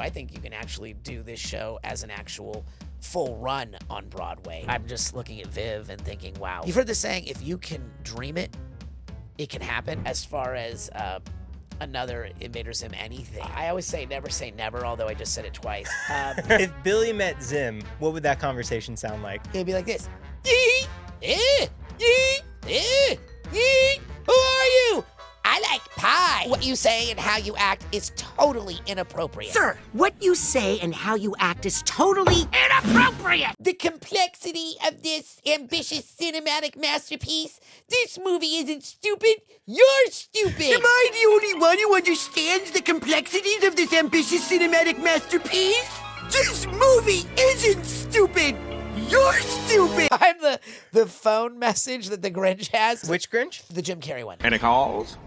I think you can actually do this show as an actual full run on Broadway. I'm just looking at Viv and thinking, wow. You've heard the saying, if you can dream it, it can happen. As far as another Invader Zim anything, I always say never, although I just said it twice. If Billy met Zim, what would that conversation sound like? It'd be like this. Yee! Yee! Yee! Who are you? I like pie. What you say and how you act is totally inappropriate. Sir, what you say and how you act is totally inappropriate. The complexity of this ambitious cinematic masterpiece. This movie isn't stupid. You're stupid. Am I the only one who understands the complexities of this ambitious cinematic masterpiece? This movie isn't stupid. You're stupid. I'm the phone message that the Grinch has. Which Grinch? The Jim Carrey one. Any calls?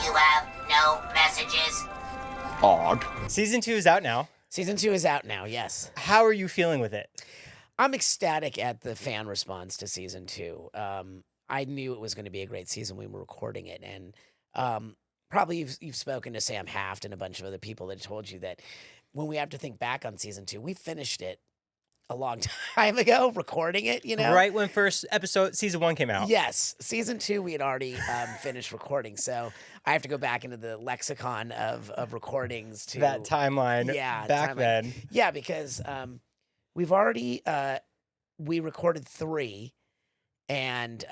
You have no messages. Odd. Season 2 is out now. Season 2 is out now, yes. How are you feeling with it? I'm ecstatic at the fan response to season 2. I knew it was going to be a great season when we were recording it, and probably you've spoken to Sam Haft and a bunch of other people that told you that when we have to think back on season 2, we finished it a long time ago, recording it, you know? Right when season 1 came out. Yes. Season 2, we had already finished recording, so I have to go back into the lexicon of recordings to... That timeline back then. Yeah, because we've already... we recorded 3, and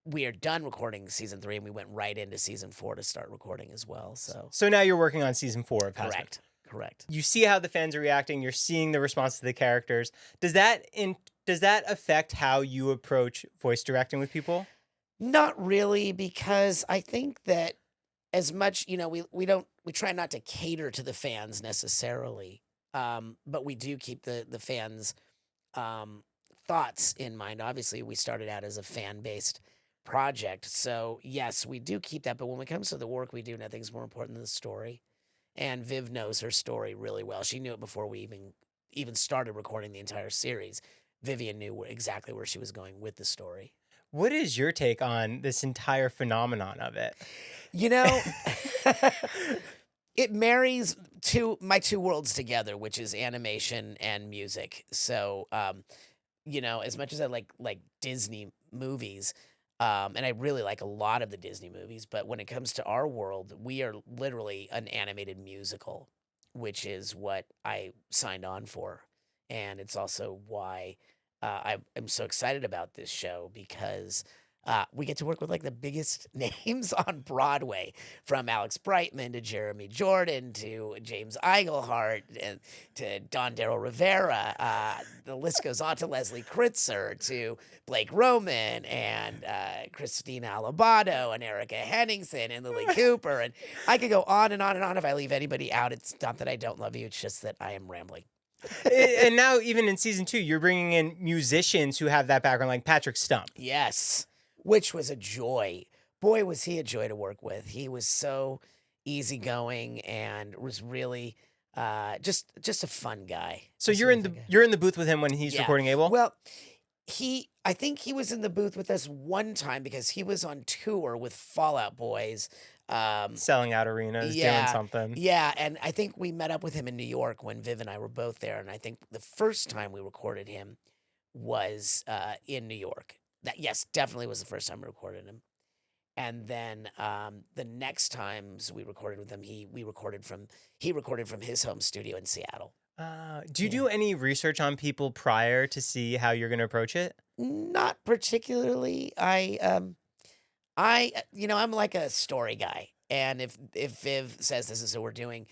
we are done recording season 3, and we went right into season 4 to start recording as well, so... So now you're working on season 4 of Hazbin. Correct. You see how the fans are reacting. You're seeing the response to the characters. Does that affect how you approach voice directing with people? Not really, because I think that as much, we try not to cater to the fans necessarily, but we do keep the fans' thoughts in mind. Obviously, we started out as a fan-based project, so yes, we do keep that. But when it comes to the work we do, nothing's more important than the story. And Viv knows her story really well. She knew it before we even started recording the entire series. Vivian knew exactly where she was going with the story. What is your take on this entire phenomenon of it? It marries my two worlds together, which is animation and music. So, as much as I like Disney movies, and I really like a lot of the Disney movies, but when it comes to our world, we are literally an animated musical, which is what I signed on for. And it's also why I'm so excited about this show, because we get to work with the biggest names on Broadway, from Alex Brightman to Jeremy Jordan to James Eigelhart and to Don Darrell Rivera. The list goes on, to Leslie Kritzer, to Blake Roman and Christina Alabato and Erica Henningsen and Lily Cooper. And I could go on and on and on. If I leave anybody out, it's not that I don't love you. It's just that I am rambling. And now, even in season 2, you're bringing in musicians who have that background, like Patrick Stump. Yes. Which was a joy. Boy, was he a joy to work with. He was so easygoing and was really just a fun guy. So you're in the booth with him when he's recording ABEL? Well, I think he was in the booth with us one time because he was on tour with Fall Out Boys. Selling out arenas, doing something. Yeah, and I think we met up with him in New York when Viv and I were both there, and I think the first time we recorded him was in New York. That, yes, definitely was the first time we recorded him. And then the next times we recorded with him, he recorded from his home studio in Seattle. Do you do any research on people prior to see how you're going to approach it? Not particularly. I'm like a story guy, and if Viv says this is what we're doing,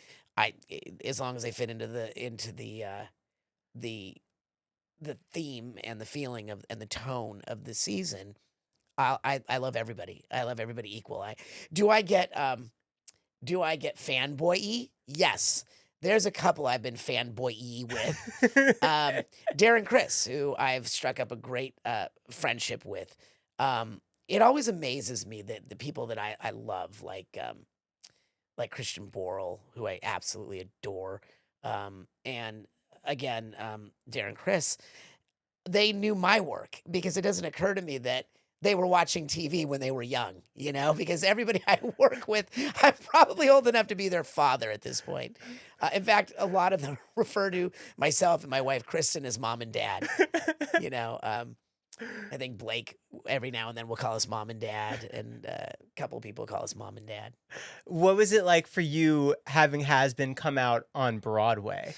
as long as they fit into the theme and the feeling and the tone of the season, I love everybody. I love everybody equal. Do I get fanboy-y? Yes. There's a couple I've been fanboy-y with. Darren Criss, who I've struck up a great friendship with. It always amazes me that the people that I love, like Christian Borle, who I absolutely adore, and again, Darren Criss, they knew my work, because it doesn't occur to me that they were watching TV when they were young, because everybody I work with, I'm probably old enough to be their father at this point. In fact, a lot of them refer to myself and my wife, Kristen, as mom and dad. I think Blake every now and then will call us mom and dad, and a couple people call us mom and dad. What was it like for you having Hazbin come out on Broadway?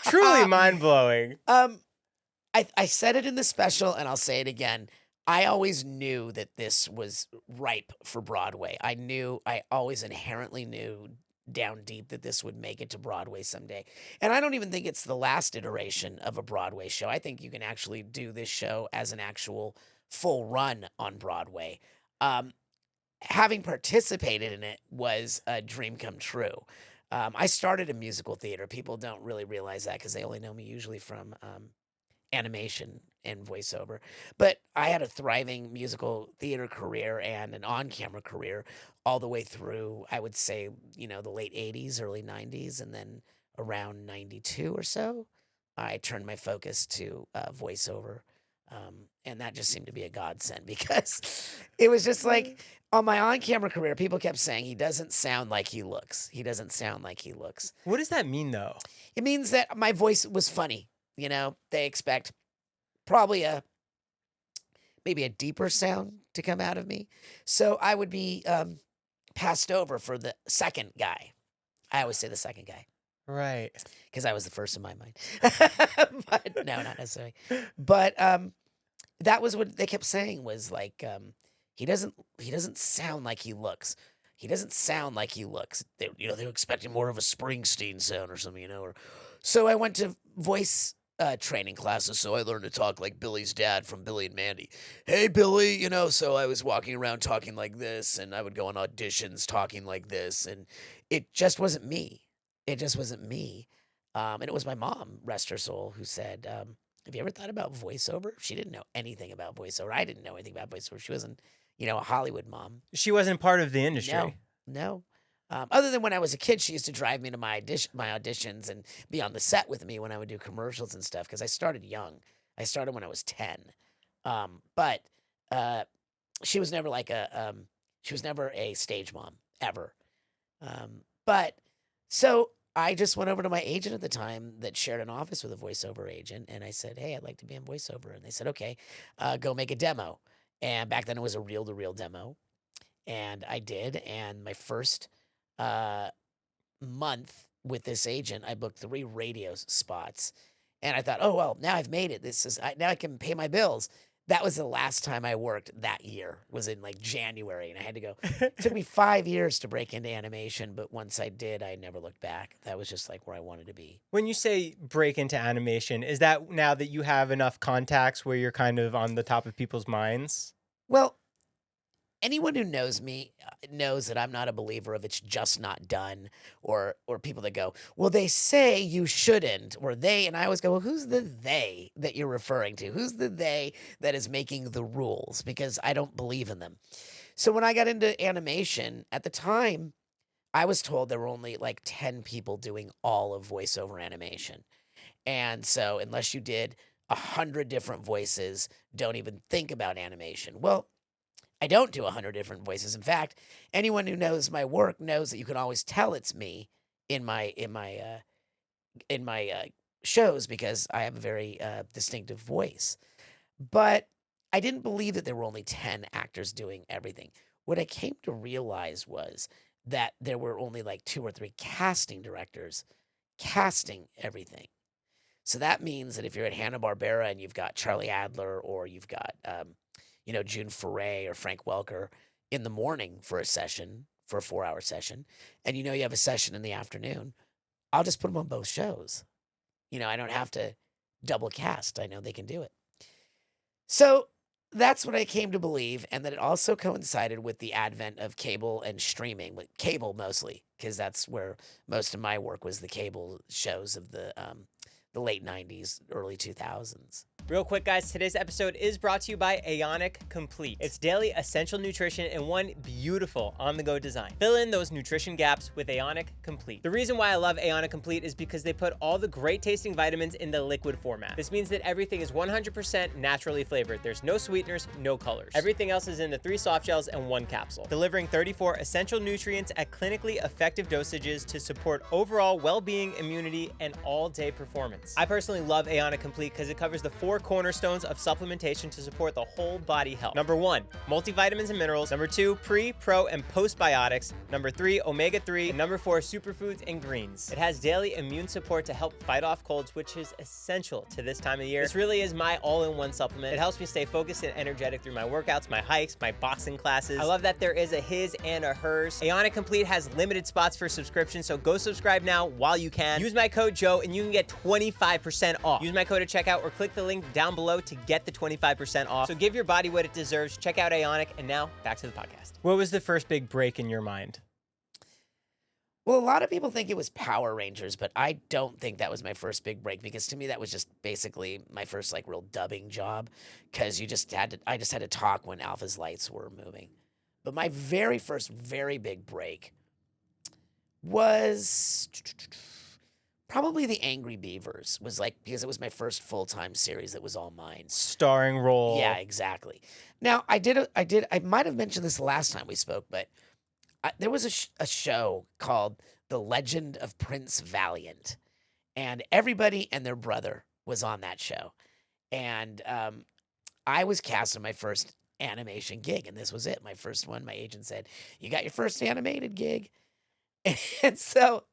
Truly mind-blowing. I said it in the special, and I'll say it again. I always knew that this was ripe for Broadway. I always inherently knew down deep that this would make it to Broadway someday. And I don't even think it's the last iteration of a Broadway show. I think you can actually do this show as an actual full run on Broadway. Having participated in it was a dream come true. I started in musical theater. People don't really realize that because they only know me usually from animation and voiceover. But I had a thriving musical theater career and an on-camera career all the way through, I would say, the late 80s, early 90s, and then around 92 or so, I turned my focus to voiceover. And that just seemed to be a godsend because it was just like on my on-camera career, people kept saying he doesn't sound like he looks. He doesn't sound like he looks. What does that mean, though? It means that my voice was funny. They expect probably maybe a deeper sound to come out of me. So I would be passed over for the second guy. I always say the second guy. Right. Because I was the first in my mind. But no, not necessarily. But that was what they kept saying was like, he doesn't sound like he looks. He doesn't sound like he looks. They were expecting more of a Springsteen sound or something, So I went to voice training classes, so I learned to talk like Billy's dad from Billy and Mandy. Hey, Billy, so I was walking around talking like this, and I would go on auditions talking like this, and it just wasn't me. It just wasn't me. And it was my mom, rest her soul, who said, have you ever thought about voiceover? She didn't know anything about voiceover. I didn't know anything about voiceover. She wasn't, a Hollywood mom. She wasn't part of the industry. No. Other than when I was a kid, she used to drive me to my auditions and be on the set with me when I would do commercials and stuff because I started young. I started when I was 10. But she was never she was never a stage mom, ever. But so I just went over to my agent at the time that shared an office with a voiceover agent, and I said, hey, I'd like to be in voiceover. And they said, okay, go make a demo. And back then it was a reel-to-reel demo. And I did, and my first month with this agent, I booked 3 radio spots. And I thought, oh, well, now I've made it. Now I can pay my bills. That was the last time I worked that year, was in like January, and I had to go. It took me 5 years to break into animation, but once I did, I never looked back. That was just like where I wanted to be. When you say break into animation, is that now that you have enough contacts where you're kind of on the top of people's minds? Well, anyone who knows me knows that I'm not a believer of it's just not done, or people that go, well, they say you shouldn't, or they, and I always go, well, who's the they that you're referring to? Who's the they that is making the rules? Because I don't believe in them. So when I got into animation, at the time, I was told there were only like 10 people doing all of voiceover animation. And so unless you did 100 different voices, don't even think about animation. Well, I don't do 100 different voices. In fact, anyone who knows my work knows that you can always tell it's me in my shows because I have a very distinctive voice. But I didn't believe that there were only 10 actors doing everything. What I came to realize was that there were only like 2 or 3 casting directors casting everything. So that means that if you're at Hanna-Barbera and you've got Charlie Adler or you've got June Foray or Frank Welker in the morning for a session, for a 4-hour session, and you have a session in the afternoon, I'll just put them on both shows. I don't have to double cast. I know they can do it. So that's what I came to believe, and that it also coincided with the advent of cable and streaming, with cable mostly, because that's where most of my work was, the cable shows of the late 90s, early 2000s. Real quick, guys, today's episode is brought to you by Aonic Complete. It's daily essential nutrition in one beautiful on-the-go design. Fill in those nutrition gaps with Aonic Complete. The reason why I love Aonic Complete is because they put all the great tasting vitamins in the liquid format. This means that everything is 100% naturally flavored. There's no sweeteners, no colors. Everything else is in the 3 soft gels and 1 capsule, delivering 34 essential nutrients at clinically effective dosages to support overall well-being, immunity, and all-day performance. I personally love Aonic Complete because it covers the 4 cornerstones of supplementation to support the whole body health. Number 1, multivitamins and minerals. Number 2, pre, pro, and postbiotics. Number 3, omega-3. And number 4, superfoods and greens. It has daily immune support to help fight off colds, which is essential to this time of year. This really is my all-in-one supplement. It helps me stay focused and energetic through my workouts, my hikes, my boxing classes. I love that there is a his and a hers. Aonic Complete has limited spots for subscription, so go subscribe now while you can. Use my code Joe and you can get 25% off. Use my code at checkout or click the link down below to get the 25% off. So give your body what it deserves. Check out Aonic, and now back to the podcast. What was the first big break in your mind? Well, a lot of people think it was Power Rangers, but I don't think that was my first big break, because to me that was just basically my first like real dubbing job, because I just had to talk when Alpha's lights were moving. But my very first very big break was probably the Angry Beavers, because it was my first full-time series that was all mine. Starring role. Yeah, exactly. Now, I might have mentioned this last time we spoke, but there was a show called The Legend of Prince Valiant, and everybody and their brother was on that show. And I was cast in my first animation gig, and this was it, my first one. My agent said, "You got your first animated gig." And so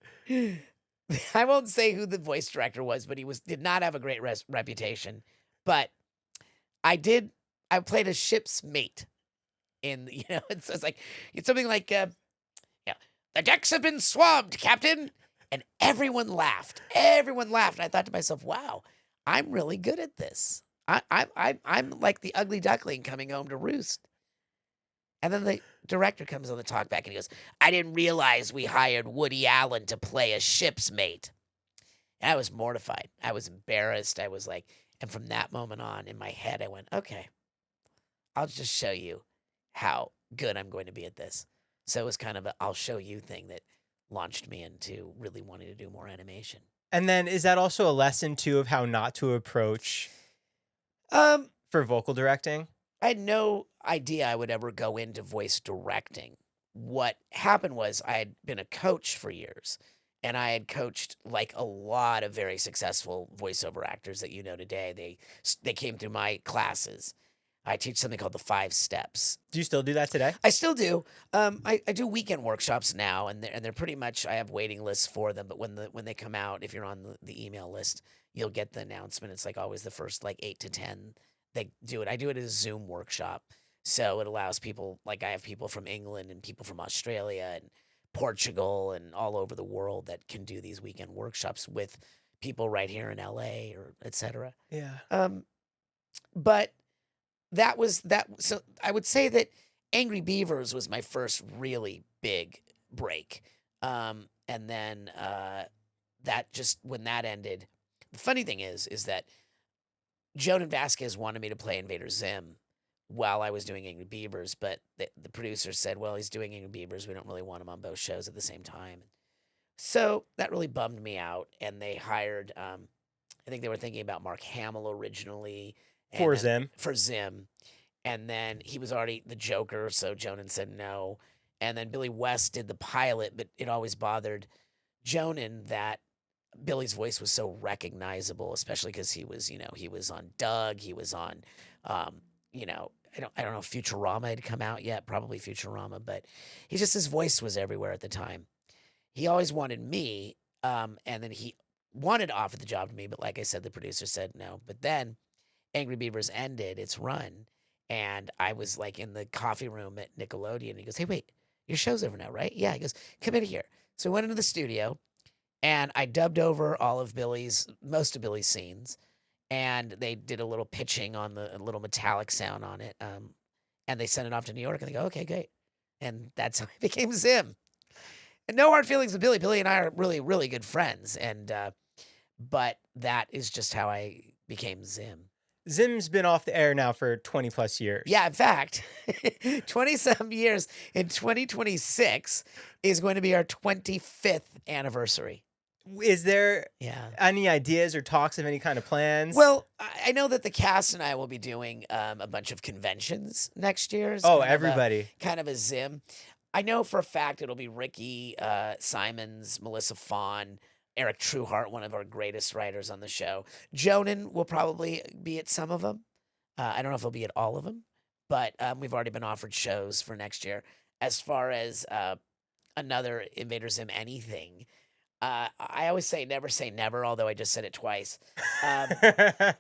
I won't say who the voice director was, but he did not have a great reputation. But I played a ship's mate in, it's something like, "The decks have been swabbed, Captain." And everyone laughed. Everyone laughed. And I thought to myself, wow, I'm really good at this. I'm like the ugly duckling coming home to roost. And then the director comes on the talkback and he goes, "I didn't realize we hired Woody Allen to play a ship's mate." And I was mortified. I was embarrassed. I was like, and from that moment on in my head, I went, okay, I'll just show you how good I'm going to be at this. So it was kind of a I'll show you thing that launched me into really wanting to do more animation. And then is that also a lesson too of how not to approach for vocal directing? I had no idea I would ever go into voice directing. What happened was I had been a coach for years, and I had coached like a lot of very successful voiceover actors that today. They came through my classes. I teach something called the 5 Steps. Do you still do that today? I still do. I do weekend workshops now, and they're pretty much, I have waiting lists for them. But when they come out, if you're on the email list, you'll get the announcement. It's like always the first like 8 to 10. They do it. I do it as a Zoom workshop, so it allows people, like I have people from England and people from Australia and Portugal and all over the world that can do these weekend workshops with people right here in LA or etc. Yeah. But that was that. So I would say that Angry Beavers was my first really big break. And then that just, when that ended, the funny thing is that Jonan Vasquez wanted me to play Invader Zim while I was doing Angry Beavers, but the producer said, well, he's doing Angry Beavers. We don't really want him on both shows at the same time. So that really bummed me out. And they hired, I think they were thinking about Mark Hamill originally. For Zim. For Zim. And then he was already the Joker, so Jonan said no. And then Billy West did the pilot, but it always bothered Jonan that Billy's voice was so recognizable, especially because he was on Doug, he was on, I don't know if Futurama had come out yet, probably Futurama, but his voice was everywhere at the time. He always wanted me, and then he wanted to offer the job to me, but like I said, the producer said no. But then Angry Beavers ended its run, and I was like in the coffee room at Nickelodeon, and he goes, "Hey, wait, your show's over now, right?" "Yeah." He goes, "Come in here." So we went into the studio, and I dubbed over most of Billy's scenes, and they did a little pitching on a little metallic sound on it, and they sent it off to New York, and they go, "Okay, great." And that's how I became Zim. And no hard feelings with Billy. Billy and I are really, really good friends, and but that is just how I became Zim. Zim's been off the air now for 20 plus years. Yeah, in fact, 20-some years in 2026 is going to be our 25th anniversary. Is there Yeah. any ideas or talks of any kind of plans? Well, I know that the cast and I will be doing a bunch of conventions next year. It's oh, kind of a- everybody. kind of a Zim. I know for a fact it'll be Ricky Simons, Melissa Fawn, Eric Trueheart, one of our greatest writers on the show. Jonan will probably be at some of them. I don't know if he'll be at all of them, but we've already been offered shows for next year. As far as another Invader Zim anything, I always say never, although I just said it twice. I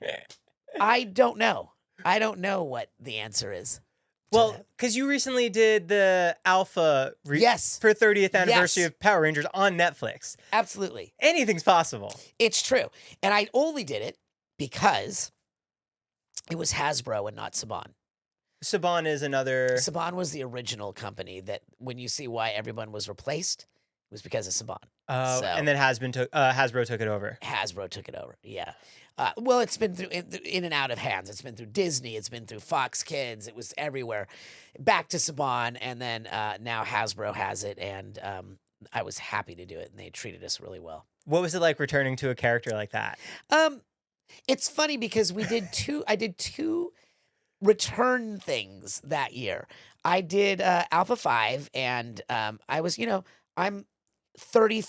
don't know. I don't know what the answer is. Well, because you recently did the Alpha Yes. for 30th anniversary Yes. of Power Rangers on Netflix. Absolutely. Anything's possible. It's true. And I only did it because it was Hasbro and not Saban. Saban is another. Saban was the original company that when you see why everyone was replaced, it was because of Saban. So- And then Hasbro took it over. Hasbro took it over. Yeah. Well, it's been through in and out of hands. It's been through Disney. It's been through Fox Kids. It was everywhere. Back to Saban, and then now Hasbro has it, and I was happy to do it, and they treated us really well. What was it like returning to a character like that? It's funny because I did two return things that year. I did Alpha 5, and I was, I'm 30,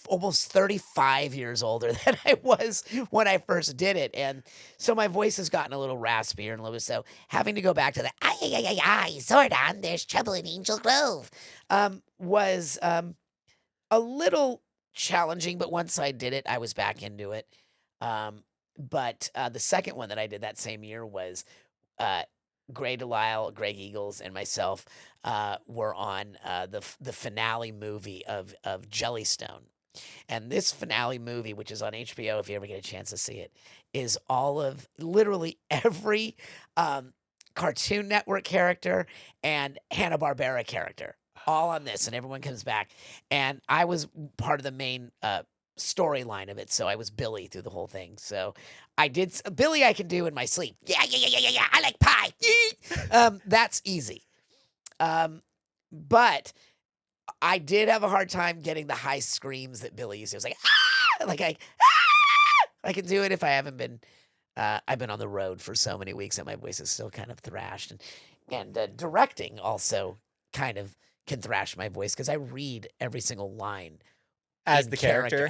almost 35 years older than I was when I first did it. And so my voice has gotten a little raspier and a little bit, so having to go back to the Zordon, there's trouble in Angel Grove, was a little challenging, but once I did it, I was back into it. But the second one that I did that same year was Gray Delisle, Greg Eagles, and myself were on the finale movie of Jellystone. And this finale movie, which is on HBO, if you ever get a chance to see it, is all of literally every Cartoon Network character and Hanna-Barbera character, all on this, and everyone comes back. And I was part of the main storyline of it, so I was Billy through the whole thing. So I did Billy. I can do in my sleep. Yeah. I like pie. That's easy. But I did have a hard time getting the high screams that Billy used to. It was like I can do it if I haven't been. I've been on the road for so many weeks that my voice is still kind of thrashed, and directing also kind of can thrash my voice because I read every single line As in the character?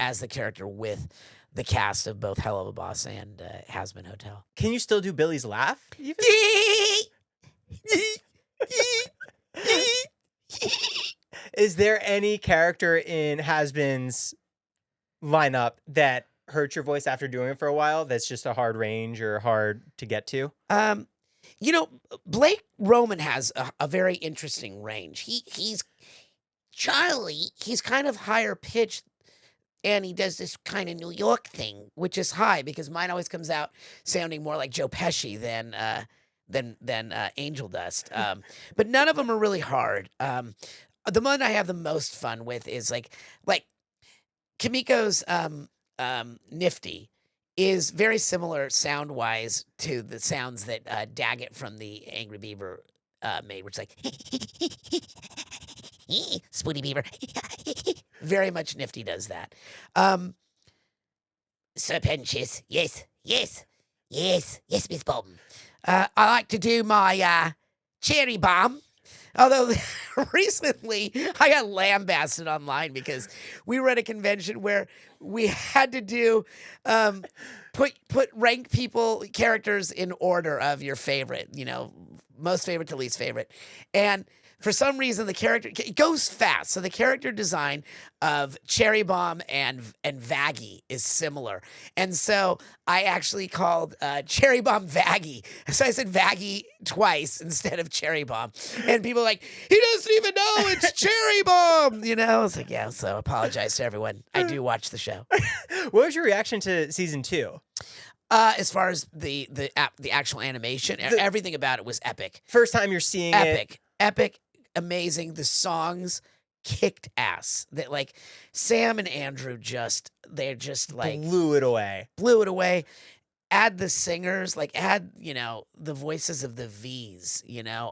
with the cast of both Helluva Boss and Hazbin Hotel. Can you still do Billy's laugh? Even? Is there any character in Hazbin's lineup that hurts your voice after doing it for a while that's just a hard range or hard to get to? Blake Roman has a very interesting range. He's Charlie. He's kind of higher pitched, and he does this kind of New York thing, which is high because mine always comes out sounding more like Joe Pesci than Angel Dust. But none of them are really hard. The one I have the most fun with is like Kimiko's Nifty is very similar sound wise to the sounds that Daggett from the Angry Beaver made, which is like Spooty Beaver. Very much Nifty does that. Serpentious, yes, Miss Bolton. I like to do my cherry bomb. Although recently I got lambasted online because we were at a convention where we had to do rank characters in order of your favorite, most favorite to least favorite. And for some reason, the character it goes fast. So the character design of Cherry Bomb and Vaggie is similar. And so I actually called Cherry Bomb Vaggie. So I said Vaggie twice instead of Cherry Bomb. And people are like, he doesn't even know it's Cherry Bomb. I was like, yeah, so apologize to everyone. I do watch the show. What was your reaction to season 2? As far as the actual animation, everything about it was epic. First time you're seeing it. Epic. Amazing. The songs kicked ass. That Sam and Andrew blew it away. add the singers, like add, the voices of the V's,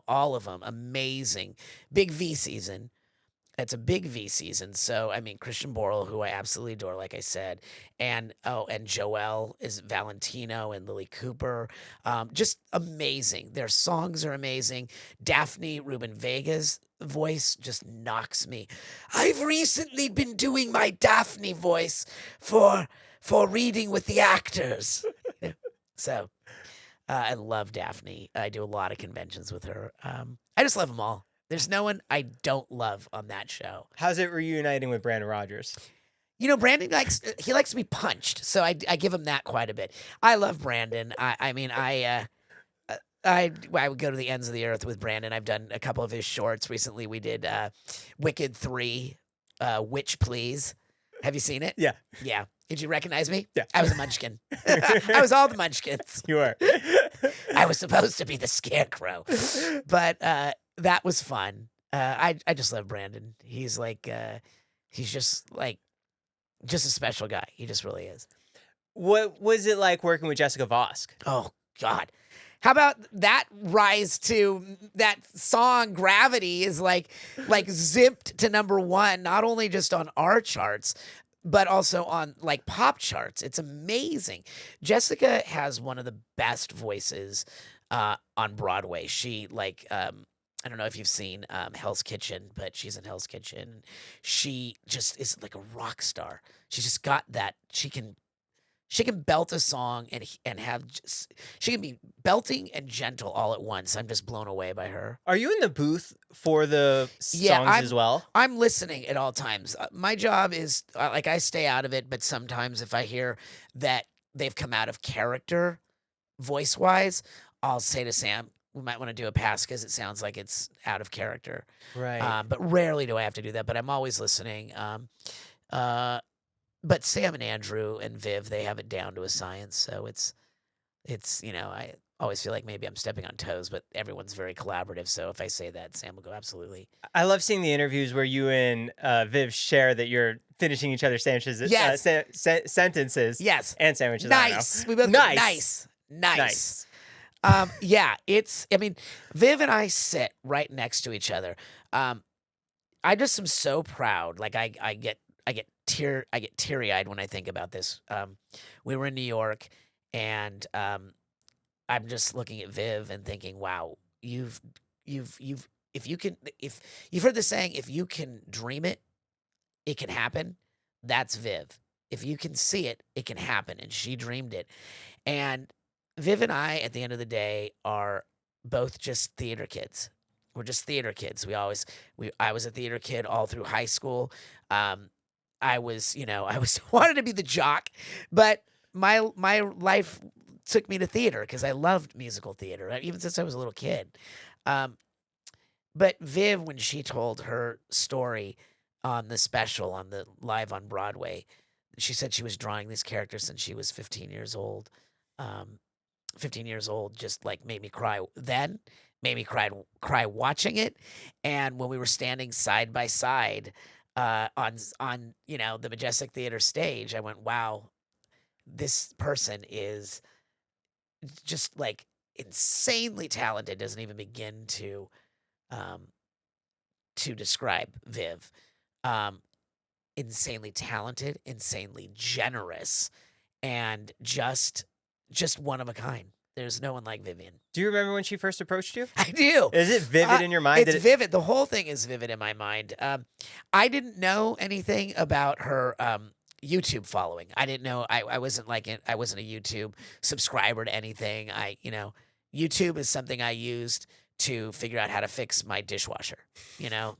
all of them. Amazing. Big V season. It's a big V season. So, I mean, Christian Borle, who I absolutely adore, like I said, and Joelle is Valentino and Lily Cooper. Just amazing. Their songs are amazing. Daphne Rubin Vega's voice just knocks me. I've recently been doing my Daphne voice for reading with the actors. So, I love Daphne. I do a lot of conventions with her. I just love them all. There's no one I don't love on that show. How's it reuniting with Brandon Rogers? Brandon likes to be punched, so I give him that quite a bit. I love Brandon. I would go to the ends of the earth with Brandon. I've done a couple of his shorts. Recently we did Wicked 3, Witch Please. Have you seen it? Yeah. Yeah. Did you recognize me? Yeah. I was a munchkin. I was all the munchkins. You are. I was supposed to be the scarecrow. But that was fun. I just love Brandon. He's like he's just a special guy. He just really is. What was it like working with Jessica Vosk? Oh God. How about that rise to that song Gravity is like zipped to #1, not only just on our charts, but also on like pop charts. It's amazing. Jessica has one of the best voices on Broadway. She I don't know if you've seen Hell's Kitchen, but she's in Hell's Kitchen. She just is like a rock star. She's just got that. She can belt a song and have she can be belting and gentle all at once. I'm just blown away by her. Are you in the booth for the songs as well? I'm listening at all times. My job is I stay out of it, but sometimes if I hear that they've come out of character voice wise, I'll say to Sam, we might want to do a pass because it sounds like it's out of character. Right. But rarely do I have to do that, but I'm always listening. But Sam and Andrew and Viv, they have it down to a science. So it's I always feel like maybe I'm stepping on toes, but everyone's very collaborative. So if I say that, Sam will go, absolutely. I love seeing the interviews where you and Viv share that you're finishing each other's sandwiches, Yes. sentences. Yes. And sandwiches. I don't know. Nice. We both Nice. Nice. Yeah, Viv and I sit right next to each other. I just am so proud. Like I get teary-eyed when I think about this. We were in New York, and I'm just looking at Viv and thinking, wow, you've heard the saying, if you can dream it, it can happen. That's Viv. If you can see it, it can happen. And she dreamed it. And Viv and I, at the end of the day, are both just theater kids. We're just theater kids. I was a theater kid all through high school. I was wanted to be the jock, but my life took me to theater because I loved musical theater, even since I was a little kid. But Viv, when she told her story on the special, on the live on Broadway, she said she was drawing these characters since she was 15 years old. 15 years old just like made me cry then, made me cry watching it. And when we were standing side by side on the Majestic Theater stage, I went, wow, this person is just like insanely talented. Doesn't even begin to describe Viv. Insanely talented, insanely generous, and just one of a kind. There's no one like Vivian. Do you remember when she first approached you? I do. Is it vivid in your mind? It's vivid. The whole thing is vivid in my mind. I didn't know anything about her YouTube following. I didn't know. I wasn't I wasn't a YouTube subscriber to anything. YouTube is something I used to figure out how to fix my dishwasher.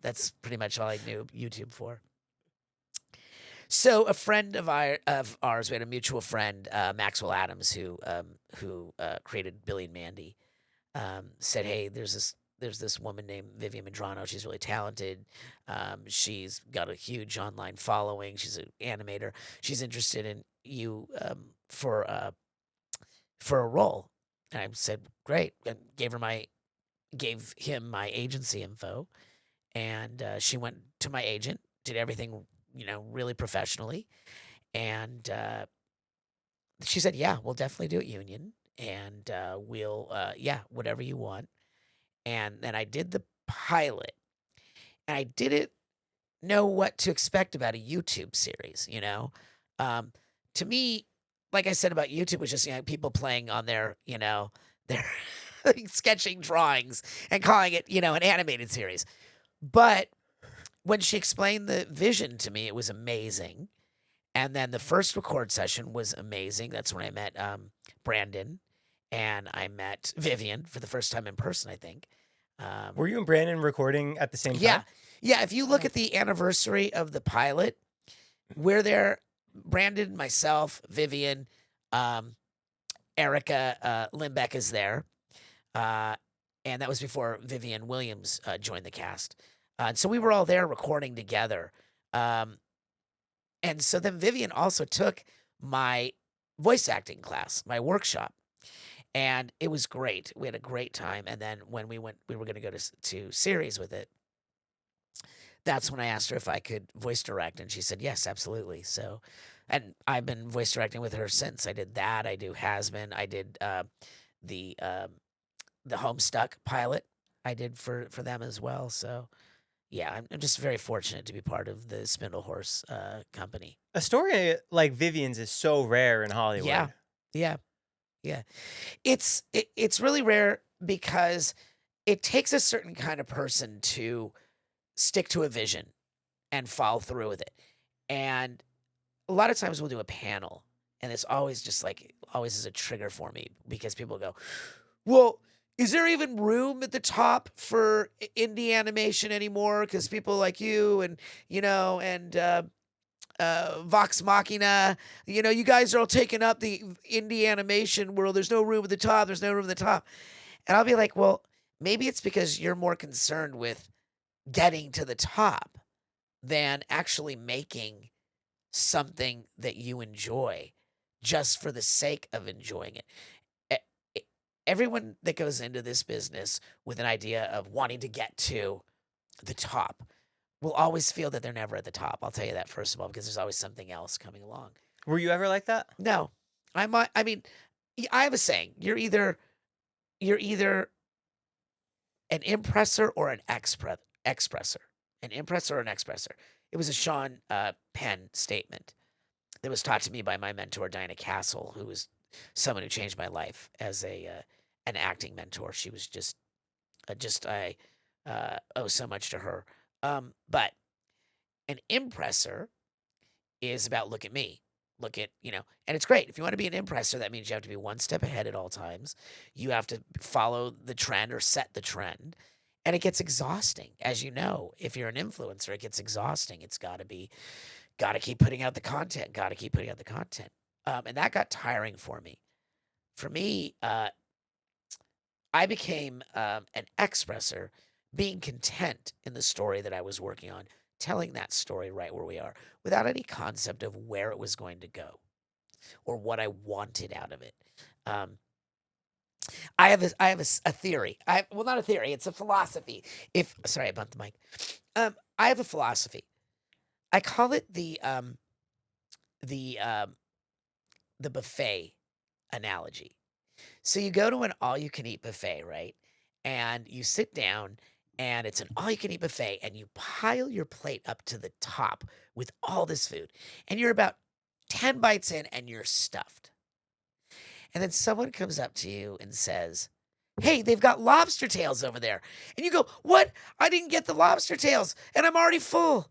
That's pretty much all I knew YouTube for. So a friend of ours, we had a mutual friend, Maxwell Adams, who created Billy and Mandy, said, "Hey, there's this woman named Vivian Medrano. She's really talented. She's got a huge online following. She's an animator. She's interested in you for a role." And I said, "Great," and gave him my agency info, and she went to my agent, did everything really professionally, and she said, "Yeah, we'll definitely do it union, and we'll whatever you want." And then I did the pilot, and I didn't know what to expect about a YouTube series. Um, to me, like I said about YouTube, was just people playing on their sketching drawings and calling it an animated series. But when she explained the vision to me, it was amazing. And then the first record session was amazing. That's when I met Brandon, and I met Vivian for the first time in person, I think. Were you and Brandon recording at the same time? Yeah. Yeah, if you look at the anniversary of the pilot, we're there, Brandon, myself, Vivian, Erica Limbeck is there. And that was before Vivian Williams joined the cast. And so we were all there recording together. And so then Vivian also took my voice acting class, my workshop. And it was great. We had a great time. And then when we were going to go to series with it. That's when I asked her if I could voice direct, and she said, yes, absolutely. So, and I've been voice directing with her since. I did that. I do Hazbin. I did the Homestuck pilot. I did for them as well. So, yeah, I'm just very fortunate to be part of the Spindle Horse company. A story like Vivian's is so rare in Hollywood. Yeah. It's really rare because it takes a certain kind of person to stick to a vision and follow through with it. And a lot of times we'll do a panel, and it's always always is a trigger for me because people go, well, is there even room at the top for indie animation anymore? Because people like you and Vox Machina, you guys are all taking up the indie animation world. There's no room at the top. There's no room at the top. And I'll be like, well, maybe it's because you're more concerned with getting to the top than actually making something that you enjoy just for the sake of enjoying it. Everyone that goes into this business with an idea of wanting to get to the top will always feel that they're never at the top. I'll tell you that, first of all, because there's always something else coming along. Were you ever like that? No. I mean, I have a saying. You're either an impressor or an expressor. An impressor or an expressor. It was a Sean Penn statement that was taught to me by my mentor, Diana Castle, who was someone who changed my life as an acting mentor. She was I owe so much to her. But an impressor is about look at me. Look at, and it's great. If you want to be an impressor, that means you have to be one step ahead at all times. You have to follow the trend or set the trend. And it gets exhausting. As you know, if you're an influencer, it gets exhausting. It's got to keep putting out the content, and that got tiring for me. For me, I became an expressor, being content in the story that I was working on, telling that story right where we are, without any concept of where it was going to go or what I wanted out of it. I have a theory. Not a theory. It's a philosophy. Sorry, I bumped the mic. I have a philosophy. I call it the buffet analogy. So you go to an all-you-can-eat buffet, right? And you sit down, and it's an all-you-can-eat buffet, and you pile your plate up to the top with all this food, and you're about 10 bites in, and you're stuffed. And then someone comes up to you and says, hey, they've got lobster tails over there. And you go, what? I didn't get the lobster tails, and I'm already full.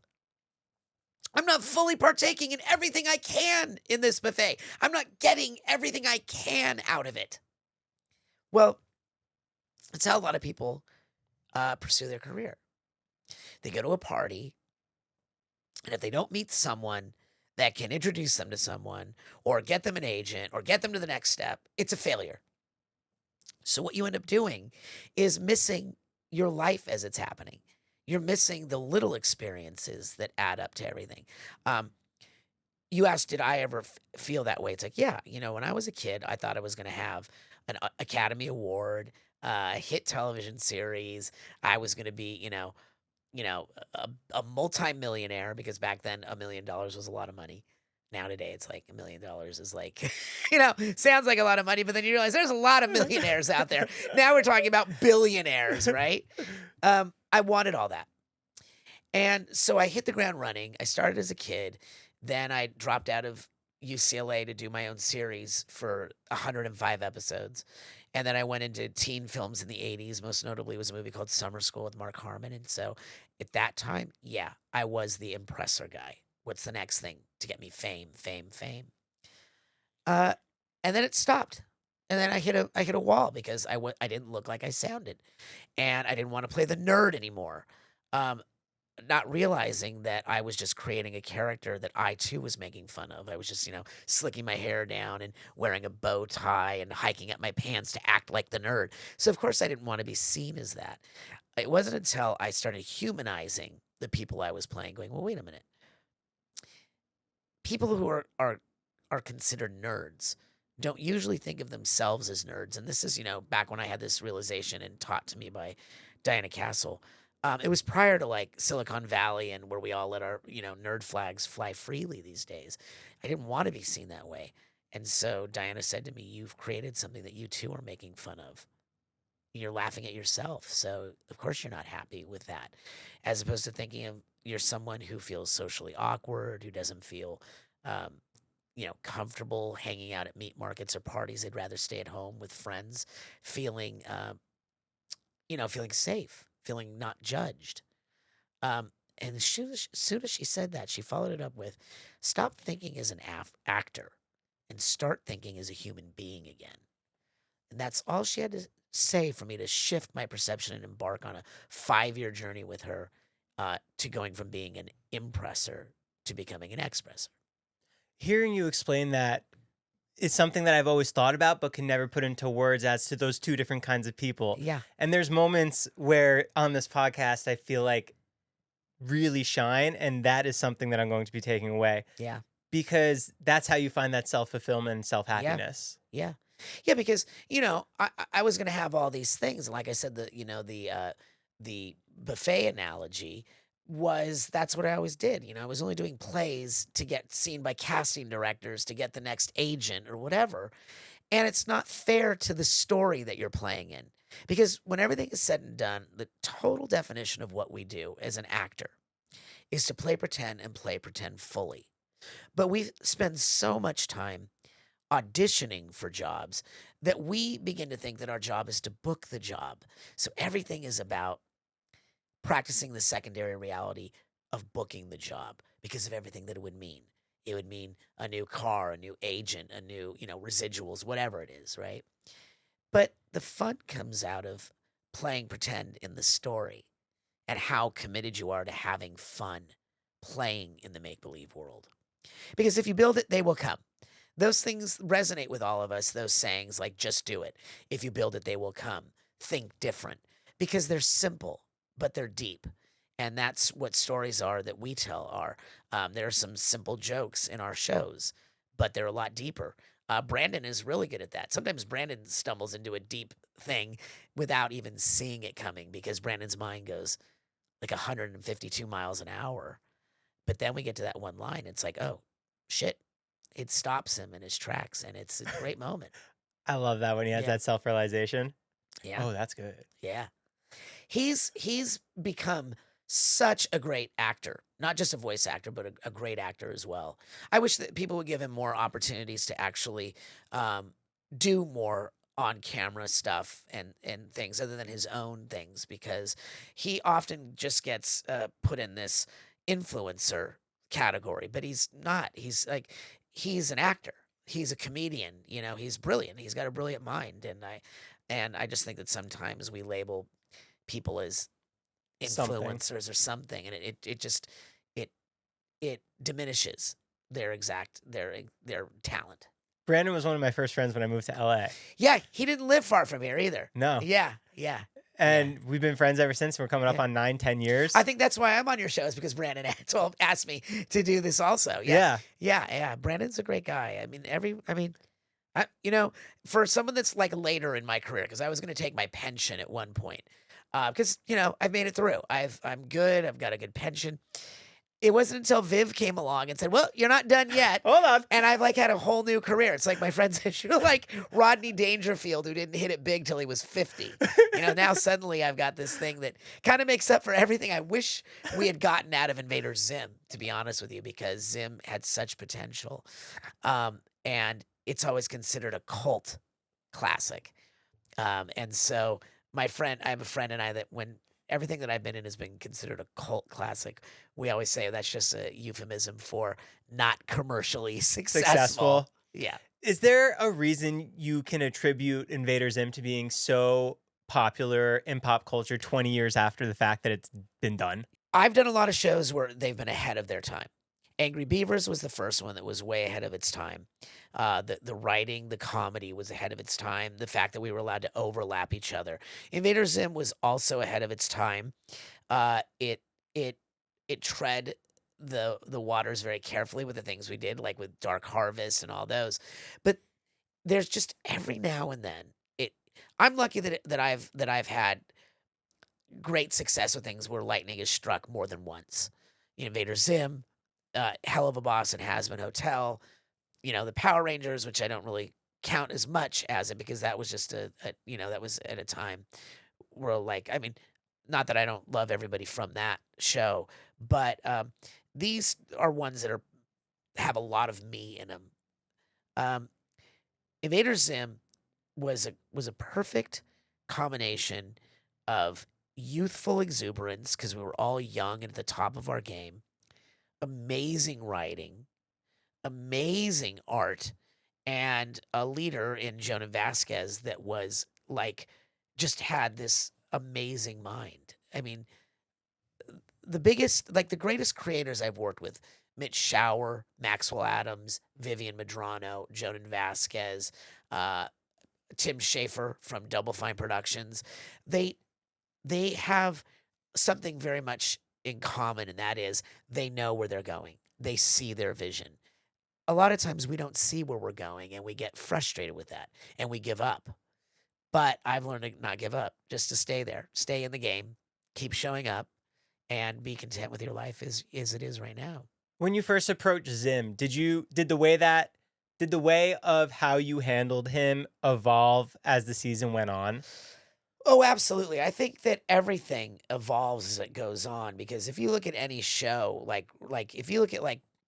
I'm not fully partaking in everything I can in this buffet. I'm not getting everything I can out of it. Well, that's how a lot of people pursue their career. They go to a party, and if they don't meet someone that can introduce them to someone or get them an agent or get them to the next step, it's a failure. So what you end up doing is missing your life as it's happening. You're missing the little experiences that add up to everything. You asked, did I ever feel that way? It's like, yeah, when I was a kid, I thought I was going to have an Academy Award, a hit television series. I was going to be, a multimillionaire, because back then $1 million was a lot of money. Now today, it's like $1 million is like, sounds like a lot of money, but then you realize there's a lot of millionaires out there. Now we're talking about billionaires, right? I wanted all that. And so I hit the ground running. I started as a kid. Then I dropped out of UCLA to do my own series for 105 episodes. And then I went into teen films in the 80s. Most notably was a movie called Summer School with Mark Harmon. And so at that time, yeah, I was the impressor guy. What's the next thing to get me fame? And then it stopped. And then I hit a wall because I didn't look like I sounded. And I didn't want to play the nerd anymore. Not realizing that I was just creating a character that I too was making fun of. I was just, slicking my hair down and wearing a bow tie and hiking up my pants to act like the nerd. So of course I didn't want to be seen as that. It wasn't until I started humanizing the people I was playing, going, well, wait a minute. People who are considered nerds don't usually think of themselves as nerds. And this is, back when I had this realization and taught to me by Diana Castle. It was prior to like Silicon Valley and where we all let our, nerd flags fly freely these days. I didn't want to be seen that way. And so Diana said to me, you've created something that you too are making fun of. You're laughing at yourself. So of course you're not happy with that. As opposed to thinking of you're someone who feels socially awkward, who doesn't feel, comfortable hanging out at meat markets or parties. They'd rather stay at home with friends, feeling safe, feeling not judged. And as soon as she said that, she followed it up with, stop thinking as an actor and start thinking as a human being again. And that's all she had to say for me to shift my perception and embark on a 5-year journey with her to going from being an impressor to becoming an expressor. Hearing you explain that is something that I've always thought about, but can never put into words as to those two different kinds of people. Yeah. And there's moments where on this podcast, I feel like really shine. And that is something that I'm going to be taking away. Yeah. Because that's how you find that self-fulfillment and self-happiness. Yeah. Yeah, because, I was going to have all these things. And like I said, the buffet analogy that's what I always did. I was only doing plays to get seen by casting directors, to get the next agent or whatever. And it's not fair to the story that you're playing in. Because when everything is said and done, the total definition of what we do as an actor is to play pretend and play pretend fully. But we spend so much time auditioning for jobs that we begin to think that our job is to book the job. So everything is about practicing the secondary reality of booking the job because of everything that it would mean. It would mean a new car, a new agent, a new, residuals, whatever it is, right? But the fun comes out of playing pretend in the story and how committed you are to having fun playing in the make-believe world. Because if you build it, they will come. Those things resonate with all of us, those sayings like, just do it. If you build it, they will come. Think different. Because they're simple, but they're deep. And that's what stories are that we tell are. There are some simple jokes in our shows, but they're a lot deeper. Brandon is really good at that. Sometimes Brandon stumbles into a deep thing without even seeing it coming because Brandon's mind goes like 152 miles an hour. But then we get to that one line. It's like, oh, shit. It stops him in his tracks, and it's a great moment. I love that when he has that self-realization. Yeah. Oh, that's good. Yeah. He's become such a great actor, not just a voice actor, but a great actor as well. I wish that people would give him more opportunities to actually do more on-camera stuff and things other than his own things, because he often just gets put in this influencer category, but he's not. He's an actor. He's a comedian. He's brilliant. He's got a brilliant mind, and I just think that sometimes we label people as influencers or something, and it diminishes their talent. Brandon was one of my first friends when I moved to LA. Yeah, he didn't live far from here either. No. Yeah. And we've been friends ever since. We're coming up on 9-10 years. I think that's why I'm on your show, is because Brandon asked me to do this also. Yeah. Brandon's a great guy. For someone that's like later in my career, because I was going to take my pension at one point, because I've made it through. I'm good. I've got a good pension, it wasn't until Viv came along and said, well, you're not done yet. Hold on. And I've like had a whole new career. It's like my friend said, you're like Rodney Dangerfield, who didn't hit it big till he was 50. Now suddenly I've got this thing that kind of makes up for everything I wish we had gotten out of Invader Zim, to be honest with you, because Zim had such potential. And it's always considered a cult classic. And so I have a friend and I that when everything that I've been in has been considered a cult classic, we always say that's just a euphemism for not commercially successful. Yeah. Is there a reason you can attribute Invader Zim to being so popular in pop culture 20 years after the fact that it's been done? I've done a lot of shows where they've been ahead of their time. Angry Beavers was the first one that was way ahead of its time. The writing, the comedy was ahead of its time. The fact that we were allowed to overlap each other. Invader Zim was also ahead of its time. It tread the waters very carefully with the things we did, like with Dark Harvest and all those. But there's just every now and then I'm lucky that I've had great success with things where lightning is struck more than once. Invader Zim, Helluva Boss and Hazbin Hotel, the Power Rangers, which I don't really count as much as it because that was just that was at a time where not that I don't love everybody from that show, but these are ones that have a lot of me in them. Invader Zim was a perfect combination of youthful exuberance because we were all young and at the top of our game, amazing writing, amazing art, and a leader in Jonah Vasquez that was just had this amazing mind. I mean, the greatest creators I've worked with, Mitch Shower, Maxwell Adams, Vivian Medrano, Jonah Vasquez, Tim Schafer from Double Fine Productions, they have something very much in common, and that is they know where they're going. They see their vision. A lot of times we don't see where we're going, and we get frustrated with that, and we give up. But I've learned to not give up, just to stay there, stay in the game, keep showing up, and be content with your life as it is right now. When you first approached Zim, did the way of how you handled him evolve as the season went on? Oh, absolutely. I think that everything evolves as it goes on, because if you look at any show, like if you look at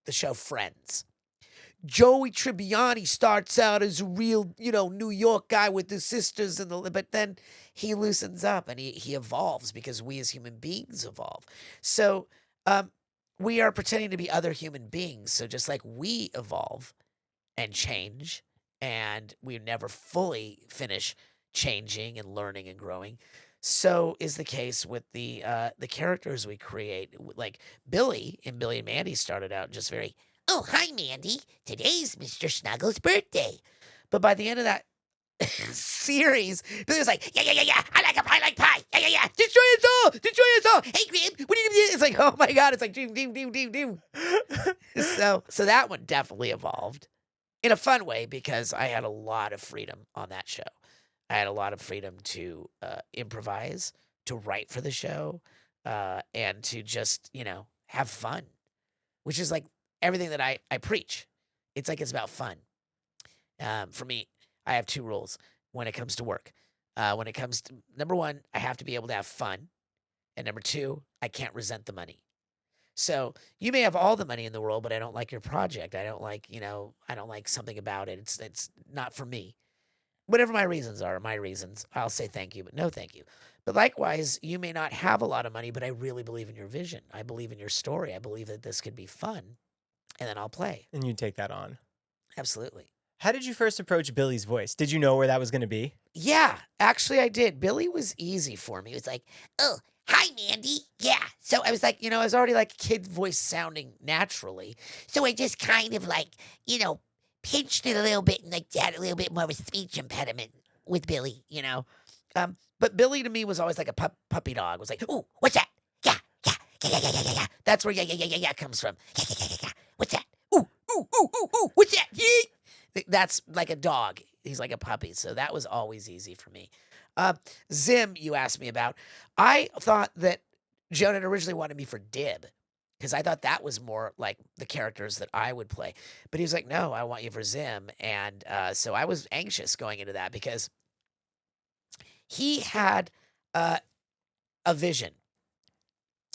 the show Friends, Joey Tribbiani starts out as a real, New York guy with his sisters but then he loosens up and he evolves because we as human beings evolve. So, we are pretending to be other human beings. So just like we evolve and change, and we never fully finish changing and learning and growing, so is the case with the characters we create. Like Billy and Mandy started out just very, Oh, hi, Mandy. Today's Mr. Snuggles' birthday. but by the end of that series, Billy was like, Yeah. I like pie. Yeah. destroy us all. Hey, Graham, what do you do? It's like, oh my God, it's like, doom. So that one definitely evolved in a fun way because I had a lot of freedom on that show. I had a lot of freedom to improvise, to write for the show, and to just, have fun, which is like everything that I preach. It's like it's about fun. For me, I have two rules when it comes to work. When it comes to, number one, I have to be able to have fun. And number two, I can't resent the money. So you may have all the money in the world, but I don't like your project. I don't like, I don't like something about it. It's not for me. Whatever my reasons are, my reasons, I'll say thank you, but no thank you. But likewise, you may not have a lot of money, but I really believe in your vision. I believe in your story. I believe that this could be fun, and then I'll play. And you take that on. Absolutely. How did you first approach Billy's voice? Did you know where that was going to be? Yeah, actually I did. Billy was easy for me. It was like, Oh, hi, Mandy. Yeah. so I was like, I was already like kid voice sounding naturally. So I just kind of pinched it a little bit and had a little bit more of a speech impediment with Billy, But Billy to me was always like a puppy dog. It was like, Ooh, what's that? Yeah. that's where yeah comes from. Yeah. What's that? Ooh, what's that? Yeah. That's like a dog. He's like a puppy. So that was always easy for me. Zim, you asked me about. I thought that Jonah originally wanted me for Dib because I thought that was more like the characters that I would play. But he was like, no, I want you for Zim. And so I was anxious going into that because he had a vision.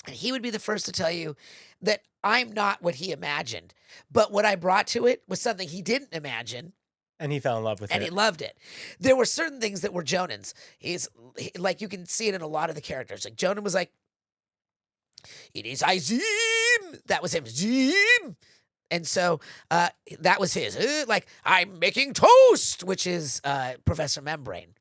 And he would be the first to tell you that I'm not what he imagined. But what I brought to it was something he didn't imagine. And he fell in love with And it. he loved it. There were certain things that were Jonan's. Like, you can see it in a lot of the characters. Like, Jonan was like, it is I Zim. That was him. Zim. And so that was his. Like, I'm making toast, which is Professor Membrane.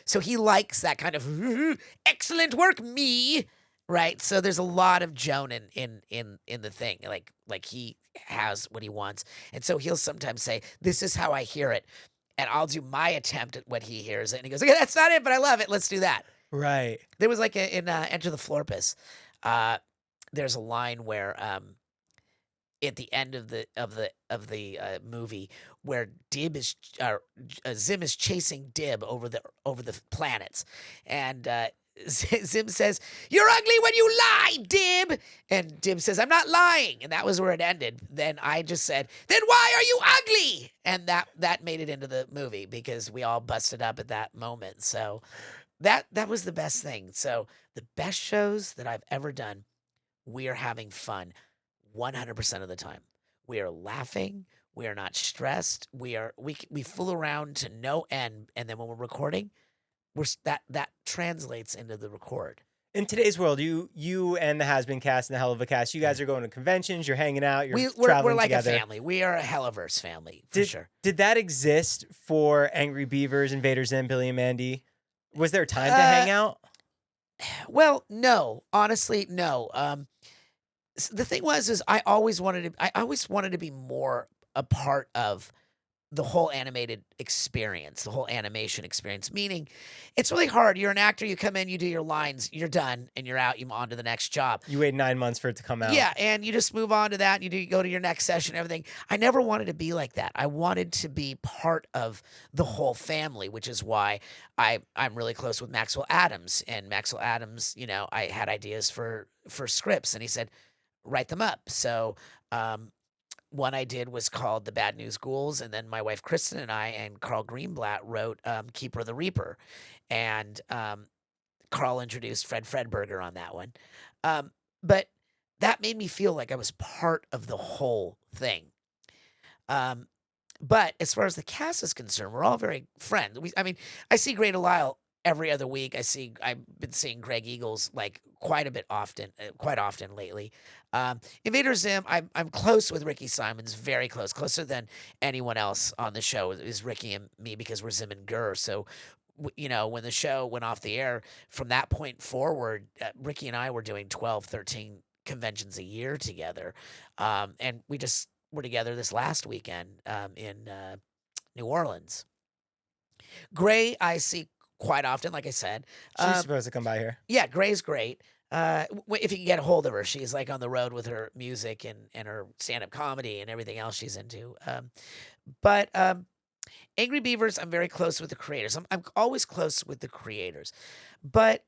So he likes that kind of excellent work, me. Right? So there's a lot of Jonan in the thing. Like he has what he wants. And so he'll sometimes say, this is how I hear it. And I'll do my attempt at what he hears it. And he goes, okay, that's not it, but I love it. Let's do that. Right. There was like in Enter the Florpus, there's a line where at the end of the movie where Zim is chasing Dib over the planets, and Zim says, "You're ugly when you lie, Dib," and Dib says, "I'm not lying," and that was where it ended. Then I just said, "Then why are you ugly?" And that made it into the movie because we all busted up at that moment. So that was the best thing. So the best shows that I've ever done, we are having fun 100% of the time. We are laughing. We are not stressed. We fool around to no end, and then when we're recording, that translates into the record. In today's world, you and the Hazbin cast and the Helluva cast, you guys are going to conventions, you're hanging out, you're traveling we're like together. a family. We are a Hellaverse family, for sure. Did that exist for Angry Beavers, Invader Zim, Billy and Mandy? Was there time to hang out? Well, no. Honestly, no. The thing is I always wanted to be more a part of the whole animated experience, the whole animation experience, meaning it's really hard. You're an actor, you come in, you do your lines, you're done, and you're out, you're on to the next job. You wait 9 months for it to come out. Yeah, and you just move on to that, and you go to your next session and everything. I never wanted to be like that. I wanted to be part of the whole family, which is why I'm really close with Maxwell Adams. And Maxwell Adams, I had ideas for scripts, and he said, write them up. So one I did was called The Bad News Ghouls, and then my wife Kristen and I and Carl Greenblatt wrote Keeper of the Reaper, and Carl introduced Fred Fredberger on that one. But that made me feel like I was part of the whole thing. But as far as the cast is concerned, we're all very friends. I see Grey Delisle every other week. I've been seeing Greg Eagles like quite often lately. Invader Zim, I'm close with Ricky Simons, very close, closer than anyone else on the show is Ricky and me because we're Zim and Gurr. So, when the show went off the air, from that point forward, Ricky and I were doing 12, 13 conventions a year together. And we just were together this last weekend in New Orleans. Gray, I see quite often, like I said. She's supposed to come by here. Yeah, Gray's great. If you can get a hold of her, she's like on the road with her music and her stand-up comedy and everything else she's into. But Angry Beavers, I'm very close with the creators. I'm always close with the creators. But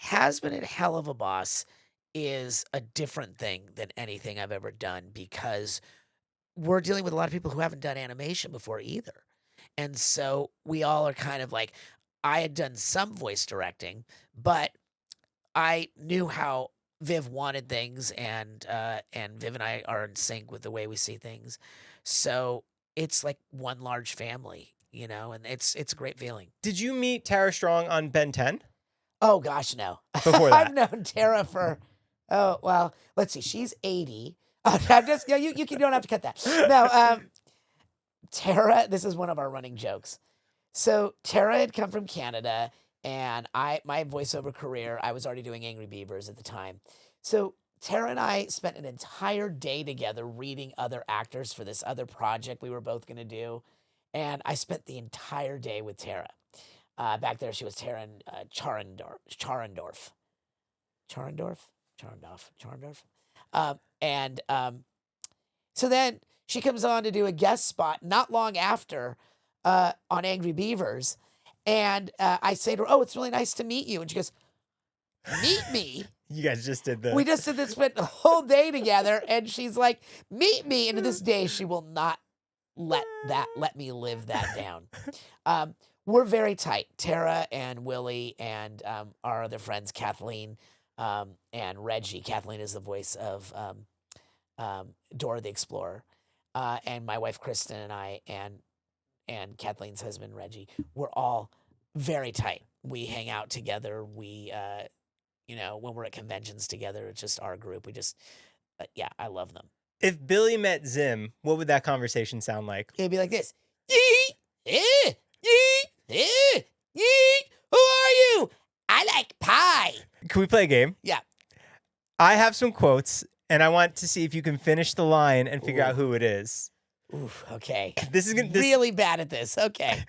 Hazbin and Helluva Boss is a different thing than anything I've ever done because we're dealing with a lot of people who haven't done animation before either. And so we all are kind of like, I had done some voice directing, but I knew how Viv wanted things, and Viv and I are in sync with the way we see things. So it's like one large family, and it's a great feeling. Did you meet Tara Strong on Ben 10? Oh gosh, no. Before that. I've known Tara for let's see, she's 80. I'm just you don't have to cut that. No, Tara, this is one of our running jokes. So Tara had come from Canada, and my voiceover career, I was already doing Angry Beavers at the time. So Tara and I spent an entire day together reading other actors for this other project we were both going to do. And I spent the entire day with Tara. Back there, she was Tara Charendorf. So then she comes on to do a guest spot not long after on Angry Beavers. And I say to her, oh, it's really nice to meet you. And she goes, meet me? You guys just did the. We just spent the whole day together, and she's like, "Meet me." And to this day, she will not let me live that down. We're very tight. Tara and Willie and our other friends, Kathleen and Reggie. Kathleen is the voice of Dora the Explorer, and my wife Kristen and I and Kathleen's husband Reggie. We're all very tight. We hang out together. We when we're at conventions together, it's just our group. We just, I love them. If Billy met Zim, what would that conversation sound like? It'd be like this. Yee, eh, yee, eh, yee. Who are you? I like pie. Can we play a game? Yeah. I have some quotes, and I want to see if you can finish the line and figure out who it is. Oof, okay. This is gonna, really bad at this. Okay.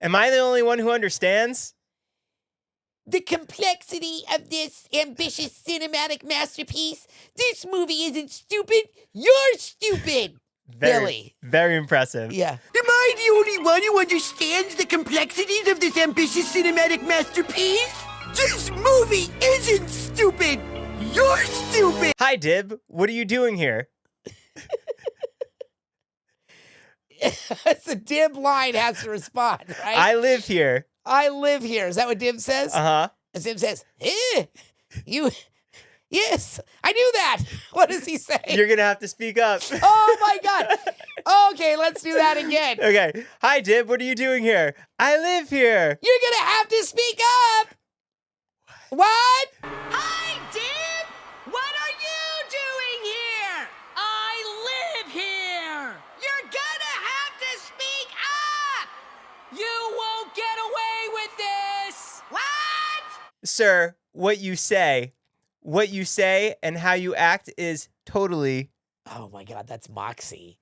Am I the only one who understands? The complexity of this ambitious cinematic masterpiece. This movie isn't stupid. You're stupid. Billy. Very impressive. Yeah. Am I the only one who understands the complexities of this ambitious cinematic masterpiece? This movie isn't stupid. You're stupid. Hi, Dib. What are you doing here? It's a Dib line has to respond, right? I live here. I live here. Is that what Dib says? Uh-huh. And Dib says, you... Yes, I knew that. What does he say? You're going to have to speak up. Oh, my God. Okay, let's do that again. Okay. Hi, Dib. What are you doing here? I live here. You're going to have to speak up. What? Hi, Dib! What are you doing here? I live here! You're gonna have to speak up! You won't get away with this! What? Sir, what you say and how you act is totally... Oh, my God, that's Moxie.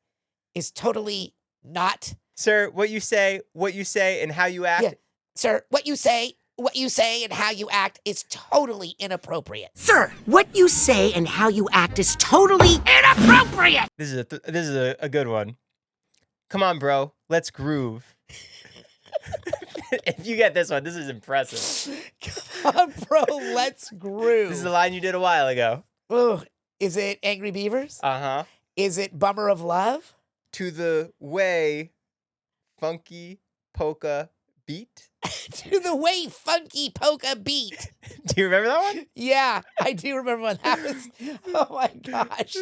Is totally not... Sir, what you say and how you act... Yeah. Sir, what you say and how you act is totally inappropriate. Sir, what you say and how you act is totally inappropriate! This is a good one. Come on, bro. Let's groove. If you get this one, this is impressive. Come on, bro, let's groove. This is the line you did a while ago. Ooh, is it Angry Beavers? Uh-huh. Is it Bummer of Love? To the way, funky polka beat. To the way funky polka beat. Do you remember that one? Yeah, I do remember when that was. Oh my gosh.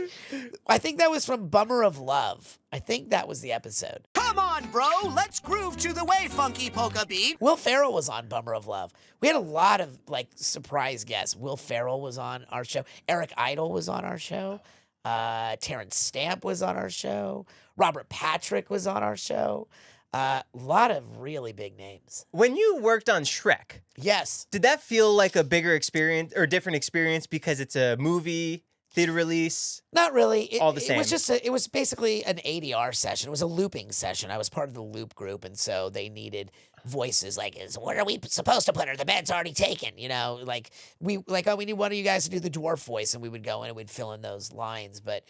I think that was from Bummer of Love. I think that was the episode. Come on, bro. Let's groove to the way, funky polka beat. Will Ferrell was on Bummer of Love. We had a lot of surprise guests. Will Ferrell was on our show. Eric Idle was on our show. Terrence Stamp was on our show. Robert Patrick was on our show. A lot of really big names. When you worked on Shrek, Yes. did that feel like a bigger experience or different experience because it's a movie, theater release? Not really. It, All the It was same. just it was basically an ADR session. It was a looping session. I was part of the loop group, and so they needed voices like, "What are we supposed to put her? The bed's already taken." You know, we need one of you guys to do the dwarf voice, and we would go in and we'd fill in those lines. But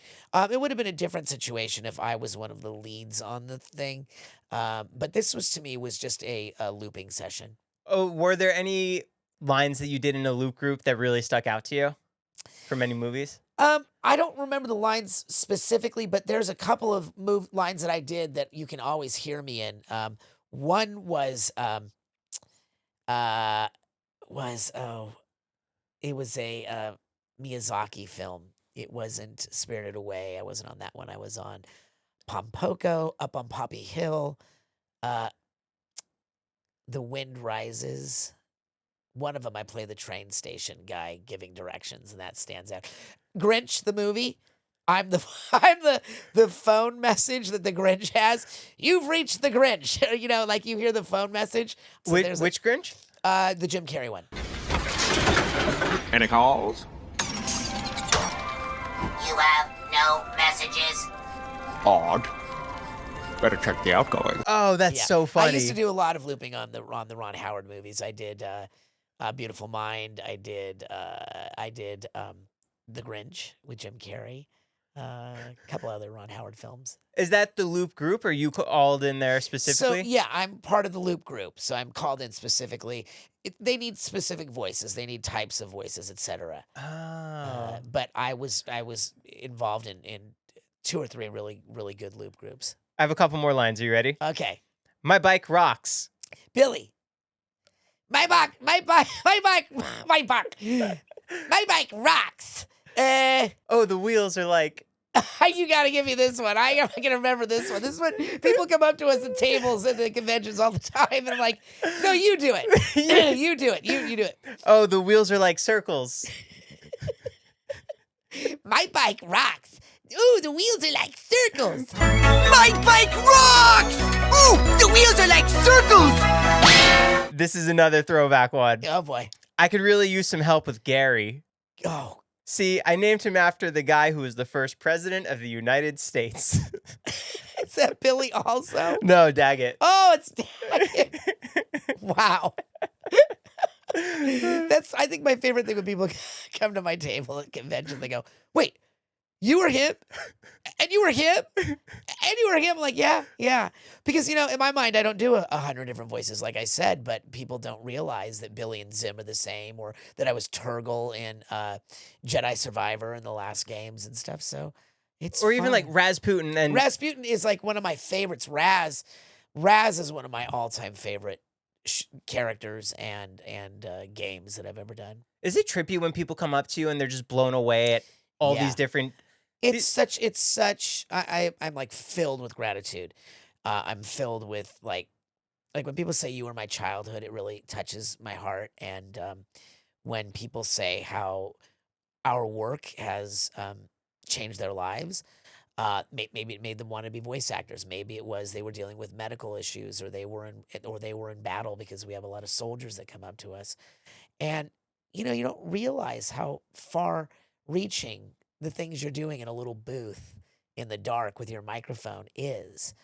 it would have been a different situation if I was one of the leads on the thing. But this was to me was just a looping session. Oh, were there any lines that you did in a loop group that really stuck out to you from any movies? I don't remember the lines specifically, but there's a couple of lines that I did that you can always hear me in. One was it was a Miyazaki film. It wasn't Spirited Away. I wasn't on that one. I was on Pompoko, Up on Poppy Hill, The Wind Rises. One of them, I play the train station guy giving directions, and that stands out. Grinch, the movie. I'm the phone message that the Grinch has. You've reached the Grinch. You know, like you hear the phone message. So Which Grinch? The Jim Carrey one. Any calls? You have no messages. Odd. Better check the outgoing. Oh, that's Yeah. so funny. I used to do a lot of looping on the Ron Howard movies. I did Beautiful Mind. I did The Grinch with Jim Carrey. A couple other Ron Howard films. Is that the loop group, or you called in there specifically? So yeah, I'm part of the loop group, so I'm called in specifically. they need specific voices, they need types of voices, etc. Oh. But I was involved in 2 or 3 really good loop groups. I have a couple more lines. Are you ready? Okay, My bike rocks. Billy. My bike rocks. Oh, the wheels are like. You gotta give me this one. I can remember this one. This one, people come up to us at tables at the conventions all the time, and I'm like, no, you do it. You do it. You do it. Oh, the wheels are like circles. My bike rocks. Ooh, the wheels are like circles. My bike rocks! Ooh, the wheels are like circles! This is another throwback one. Oh boy. I could really use some help with Gary. Oh, See, I named him after the guy who was the first president of the United States. is that Billy also? No, Daggett. Oh, it's wow. That's, I think, my favorite thing when people come to my table at conventions. They go, "Wait, you were him, and you were him, and you were him." I'm like, yeah. Because, in my mind, I don't do 100 different voices, like I said, but people don't realize that Billy and Zim are the same, or that I was Turgle in Jedi Survivor in the last games and stuff. So it's Or even fun. like Rasputin and Rasputin is like one of my favorites. Raz is one of my all-time favorite characters and games that I've ever done. Is it trippy when people come up to you and they're just blown away at all Yeah. these different? It's such. I'm like filled with gratitude. I'm filled with like when people say you were my childhood, it really touches my heart. And when people say how our work has changed their lives, maybe it made them want to be voice actors. Maybe it was they were dealing with medical issues, or they were in battle, because we have a lot of soldiers that come up to us, and you don't realize how far-reaching the things you're doing in a little booth in the dark with your microphone is.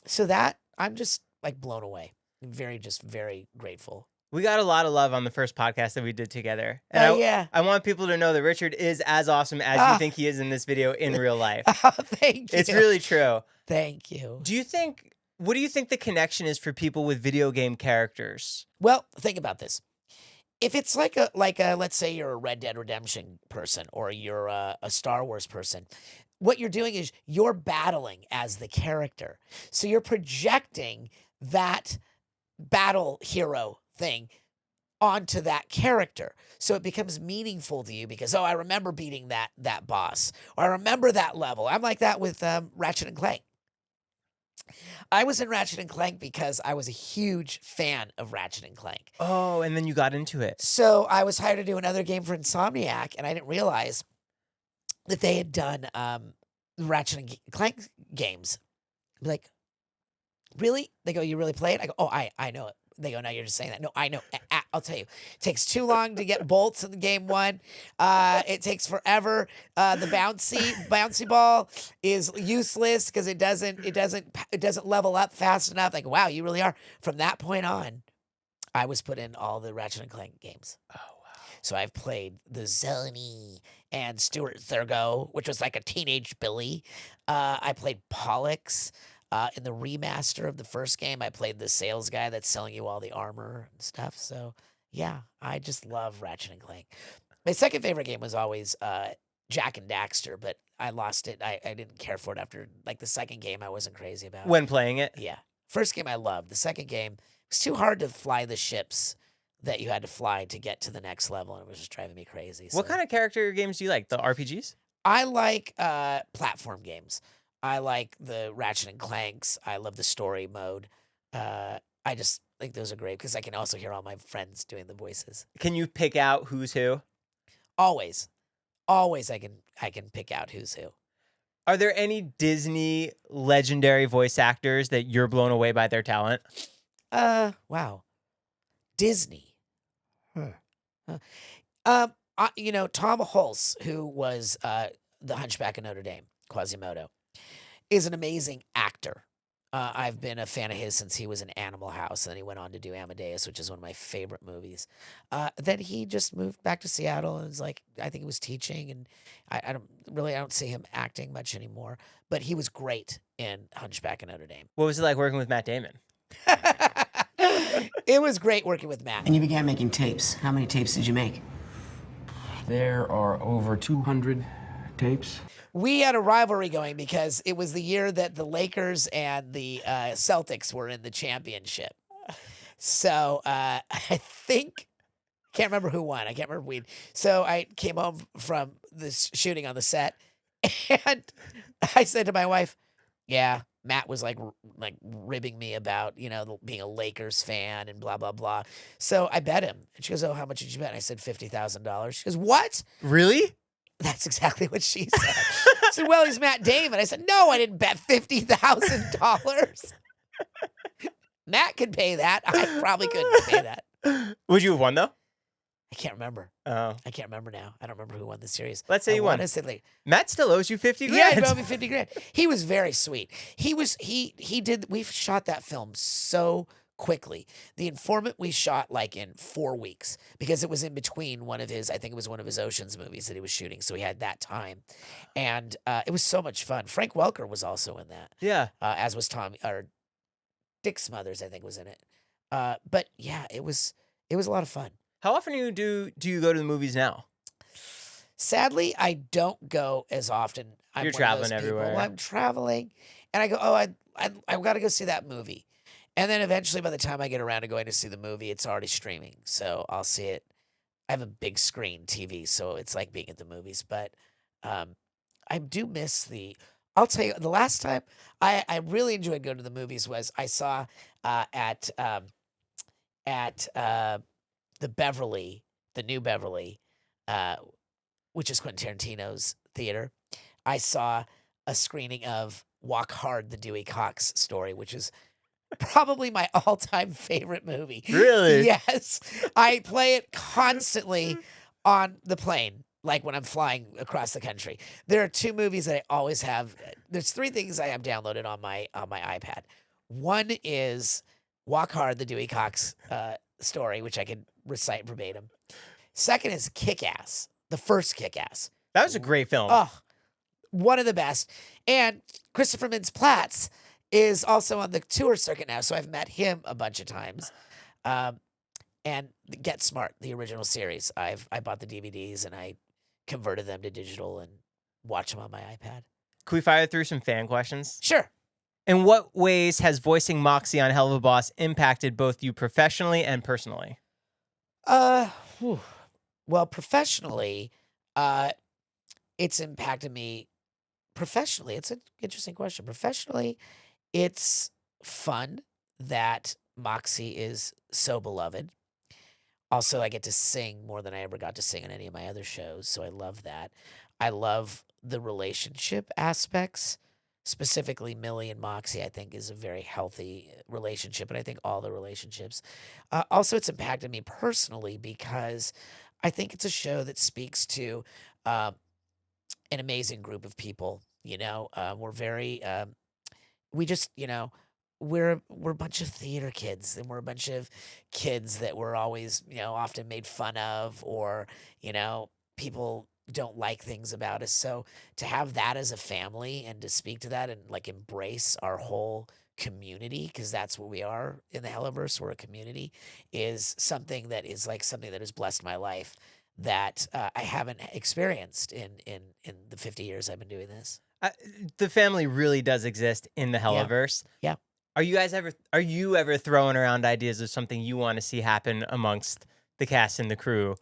So that I'm just like blown away. I'm very grateful. We got a lot of love on the first podcast that we did together. And Yeah. I want people to know that Richard is as awesome as you think he is in this video in real life. Oh, thank you. It's really true. Thank you. What do you think the connection is for people with video game characters? Well, think about this. If it's like a let's say you're a Red Dead Redemption person, or you're a Star Wars person, what you're doing is you're battling as the character. So you're projecting that battle hero thing onto that character. So it becomes meaningful to you because, I remember beating that boss, or I remember that level. I'm like that with Ratchet and Clank. I was in Ratchet and Clank because I was a huge fan of Ratchet and Clank. Oh, and then you got into it. So I was hired to do another game for Insomniac, and I didn't realize that they had done Ratchet and Clank games. I'm like, really? They go, you really play it? I go, oh, I know it. They go, no, you're just saying that. No, I know. I'll tell you. It takes too long to get bolts in the game one. It takes forever. The bouncy ball is useless because it doesn't level up fast enough. Like, wow, you really are. From that point on, I was put in all the Ratchet and Clank games. Oh, wow. So I've played the Zony and Stuart Thurgo, which was like a teenage Billy. I played Pollux. In the remaster of the first game, I played the sales guy that's selling you all the armor and stuff. So, yeah, I just love Ratchet and Clank. My second favorite game was always Jack and Daxter, but I lost it. I didn't care for it after, like, the second game I wasn't crazy about. When playing it? Yeah. First game I loved. The second game, it was too hard to fly the ships that you had to fly to get to the next level, and it was just driving me crazy. What kind of character games do you like? The RPGs? I like platform games. I like the Ratchet and Clanks. I love the story mode. I just think those are great because I can also hear all my friends doing the voices. Can you pick out who's who? Always I can pick out who's who. Are there any Disney legendary voice actors that you're blown away by their talent? Wow. Disney. Tom Hulse, who was the Hunchback of Notre Dame, Quasimodo, is an amazing actor. I've been a fan of his since he was in Animal House, and then he went on to do Amadeus, which is one of my favorite movies. Then he just moved back to Seattle and was like, I think he was teaching, and I don't see him acting much anymore. But he was great in Hunchback of Notre Dame. What was it like working with Matt Damon? It was great working with Matt. And you began making tapes. How many tapes did you make? There are over 200 tapes. We had a rivalry going because it was the year that the Lakers and the Celtics were in the championship. So I can't remember who won. I can't remember So I came home from this shooting on the set, and I said to my wife, "Yeah, Matt was like ribbing me about being a Lakers fan and blah blah blah." So I bet him, and she goes, "Oh, how much did you bet?" And I said $50,000. She goes, "What?" Really? That's exactly what she said. I said, "Well, he's Matt Damon." I said, "No, I didn't bet $50,000. Matt could pay that. I probably couldn't pay that." Would you have won though? I can't remember. Oh. I can't remember now. I don't remember who won the series. Let's say you won. Honestly, Matt still owes you 50 yeah, grand. he owed me 50 grand. He was very sweet. We shot that film so quickly. The Informant we shot like in 4 weeks because it was in between one of his Oceans movies that he was shooting. So he had that time. And it was so much fun. Frank Welker was also in that. Yeah. As was Dick Smothers, I think, was in it. But yeah, it was a lot of fun. How often do you go to the movies now? Sadly, I don't go as often. You're traveling everywhere. I'm traveling, and I go, "Oh, I've got to go see that movie," and then eventually, by the time I get around to going to see the movie, it's already streaming, so I'll see it. I have a big screen TV, so it's like being at the movies. But I do miss I'll tell you, the last time I really enjoyed going to the movies was I saw at the Beverly, the new Beverly, which is Quentin Tarantino's theater. I saw a screening of Walk Hard, the Dewey Cox story, which is probably my all-time favorite movie. Really? Yes. I play it constantly on the plane, like when I'm flying across the country. There are 2 movies that I always have. There's 3 things I have downloaded on my iPad. One is Walk Hard, the Dewey Cox story, which I can recite verbatim. Second is Kick-Ass, the first Kick-Ass. That was a great film. Oh, one of the best. And Christopher Mintz-Plasse is also on the tour circuit now, so I've met him a bunch of times. And Get Smart, the original series. I bought the DVDs and I converted them to digital and watch them on my iPad. Can we fire through some fan questions? Sure. In what ways has voicing Moxie on Helluva Boss impacted both you professionally and personally? Well, professionally, it's impacted me professionally. It's an interesting question. Professionally, it's fun that Moxie is so beloved. Also, I get to sing more than I ever got to sing in any of my other shows, so I love that. I love the relationship aspects. Specifically, Millie and Moxie, I think, is a very healthy relationship, and I think all the relationships. Also, it's impacted me personally because I think it's a show that speaks to an amazing group of people. We're very, we just, we're a bunch of theater kids, and we're a bunch of kids that were always, often made fun of, or, people don't like things about us. So to have that as a family and to speak to that and like embrace our whole community, because that's what we are in the Hellaverse, we're a community, is something that has blessed my life that I haven't experienced in the 50 years I've been doing this. The family really does exist in the Hellaverse. Yeah. Are you ever throwing around ideas of something you want to see happen amongst the cast and the crew?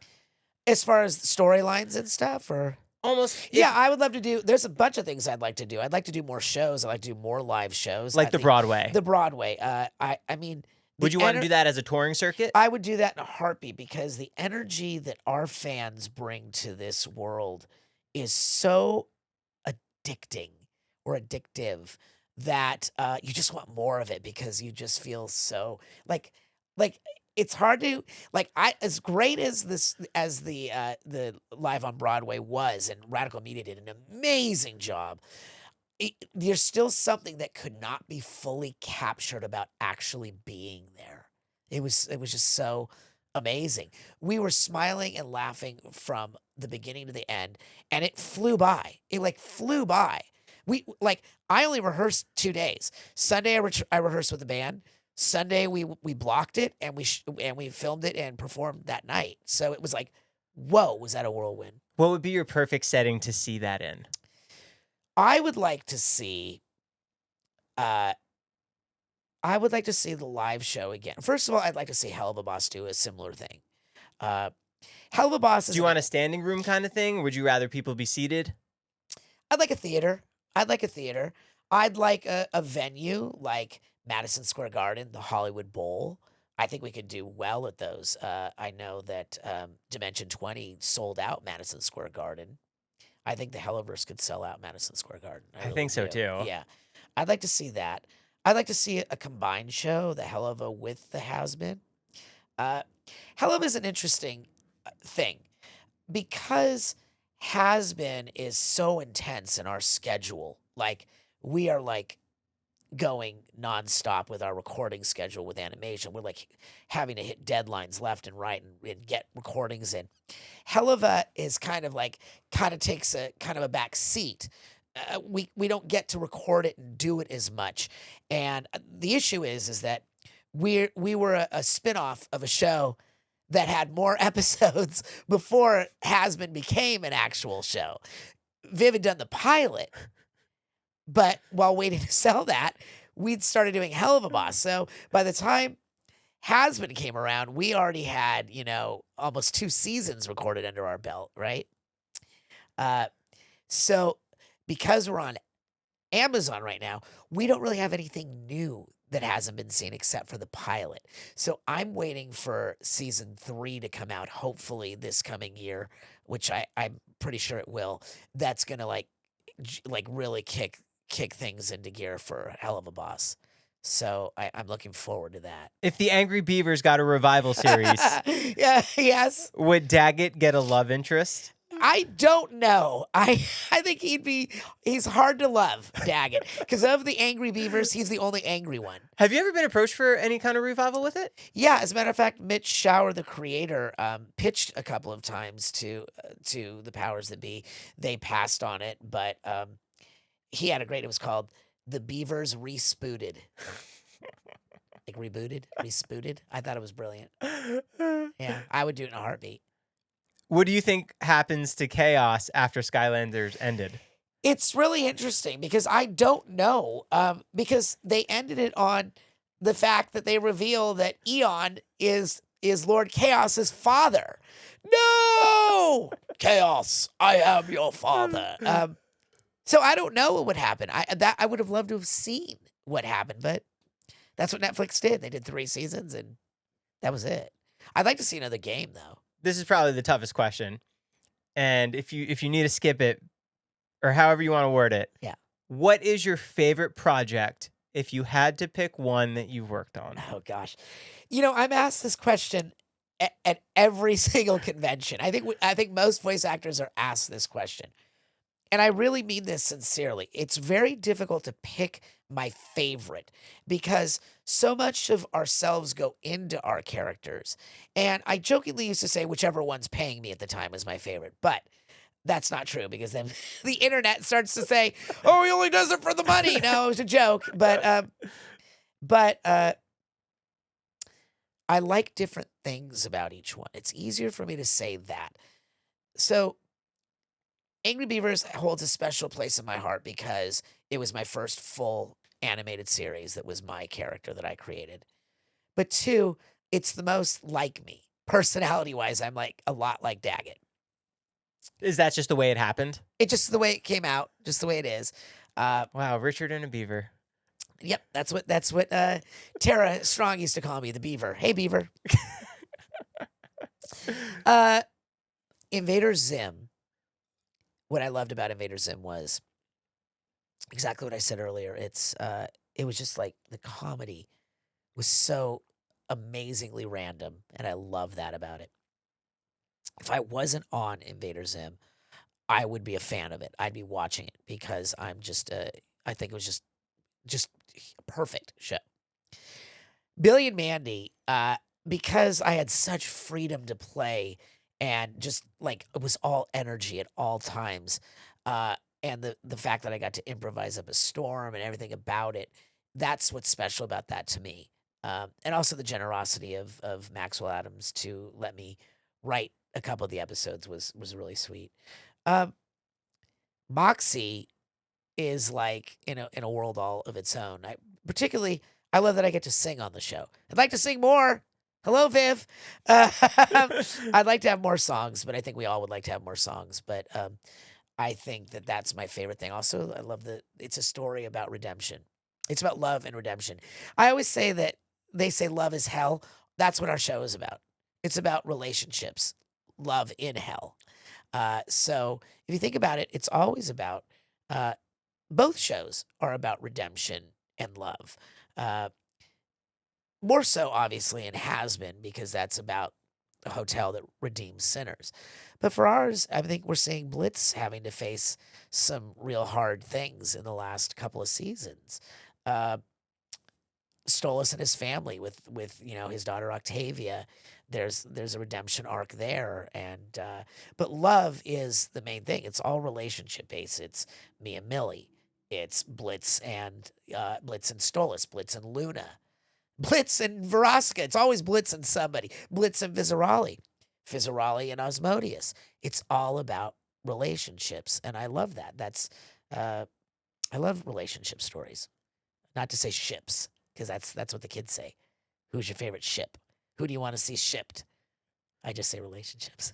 As far as storylines and stuff, or almost, yeah, I would love to do. There's a bunch of things I'd like to do. I'd like to do more shows. I'd like to do more live shows, like the Broadway. The Broadway. I mean, would you want to do that as a touring circuit? I would do that in a heartbeat because the energy that our fans bring to this world is so addicting or addictive that you just want more of it because you just feel so like. It's hard to as great as the Live on Broadway was, and Radical Media did an amazing job. There's still something that could not be fully captured about actually being there. It was just so amazing. We were smiling and laughing from the beginning to the end, and it flew by. It flew by. I only rehearsed 2 days. Sunday I rehearsed with the band. Sunday we blocked it and we filmed it and performed that night. So it was like, whoa, was that a whirlwind? What would be your perfect setting to see that in? I would like to see the live show again. First of all, I'd like to see Helluva Boss do a similar thing. Helluva Boss is Do you want a standing room kind of thing? Or would you rather people be seated? I'd like a theater. I'd like a venue like Madison Square Garden, the Hollywood Bowl. I think we could do well at those. I know that Dimension 20 sold out Madison Square Garden. I think the Hellaverse could sell out Madison Square Garden. I think so too. Yeah. I'd like to see that. I'd like to see a combined show, the Helluva with the Hazbin. Helluva is an interesting thing because Hazbin is so intense in our schedule. Like, we are like going nonstop with our recording schedule with animation. We're like having to hit deadlines left and right and get recordings in. Helluva is kind of takes a kind of a back seat. We don't get to record it and do it as much. And the issue is that we were a spinoff of a show that had more episodes before Hazbin became an actual show. Viv had done the pilot, but while waiting to sell that, we'd started doing Helluva Boss. So by the time Hazbin came around, we already had, almost 2 seasons recorded under our belt, right? So because we're on Amazon right now, we don't really have anything new that hasn't been seen except for the pilot. So I'm waiting for season 3 to come out, hopefully this coming year, which I'm pretty sure it will. That's gonna like really kick things into gear for Helluva Boss. So I'm looking forward to that. If the Angry Beavers got a revival series, yes. Would Daggett get a love interest? I don't know. I think he's hard to love, Daggett. Because of the Angry Beavers, he's the only angry one. Have you ever been approached for any kind of revival with it? Yeah, as a matter of fact, Mitch Schauer, the creator, pitched a couple of times to the powers that be. They passed on it, but he had it was called The Beavers Respooted. Like rebooted, respooted. I thought it was brilliant. Yeah, I would do it in a heartbeat. What do you think happens to Chaos after Skylanders ended? It's really interesting because I don't know. Because they ended it on the fact that they reveal that Eon is Lord Chaos's father. No, Chaos, I am your father. So I don't know what would happen. I would have loved to have seen what happened, but that's what Netflix did. They did 3 seasons, and that was it. I'd like to see another game, though. This is probably the toughest question. And if you need to skip it, or however you want to word it. Yeah. What is your favorite project if you had to pick one that you've worked on? Oh, gosh. I'm asked this question at every single convention. I think most voice actors are asked this question. And I really mean this sincerely. It's very difficult to pick my favorite because so much of ourselves go into our characters. And I jokingly used to say whichever one's paying me at the time was my favorite. But that's not true because then the internet starts to say, oh, he only does it for the money. No, it was a joke. But I like different things about each one. It's easier for me to say that. So Angry Beavers holds a special place in my heart because it was my first full animated series that was my character that I created. But 2, it's the most like me. Personality-wise, I'm like a lot like Daggett. Is that just the way it happened? It's just the way it came out, just the way it is. Wow, Richard and a beaver. Yep, that's what Tara Strong used to call me, the Beaver. Hey, Beaver. Invader Zim. What I loved about Invader Zim was exactly what I said earlier. It was just like the comedy was so amazingly random, and I love that about it. If I wasn't on Invader Zim, I would be a fan of it. I'd be watching it because I'm just I think it was just a perfect show. Billy and Mandy, because I had such freedom to play and just like it was all energy at all times. And the fact that I got to improvise up a storm and everything about it, that's what's special about that to me. And also the generosity of Maxwell Adams to let me write a couple of the episodes was really sweet. Moxie is like in a world all of its own. I love that I get to sing on the show. I'd like to sing more. Hello, Viv. I'd like to have more songs, but I think we all would like to have more songs. But I think that's my favorite thing. Also, I love that it's a story about redemption. It's about love and redemption. I always say that they say love is hell. That's what our show is about. It's about relationships, love in hell. So if you think about it, it's always about, both shows are about redemption and love. More so, obviously, in Hazbin, because that's about a hotel that redeems sinners. But for ours, I think we're seeing Blitz having to face some real hard things in the last couple of seasons. Stolas and his family with his daughter Octavia. There's a redemption arc there, and but love is the main thing. It's all relationship based. It's me and Millie. It's Blitz and Stolas, Blitz and Luna, Blitz and Veroska. It's always Blitz and somebody. Blitz and Vizarali and Osmodius. It's all about relationships, and I love that. I love relationship stories. Not to say ships, because that's what the kids say. Who's your favorite ship? Who do you want to see shipped? I just say relationships.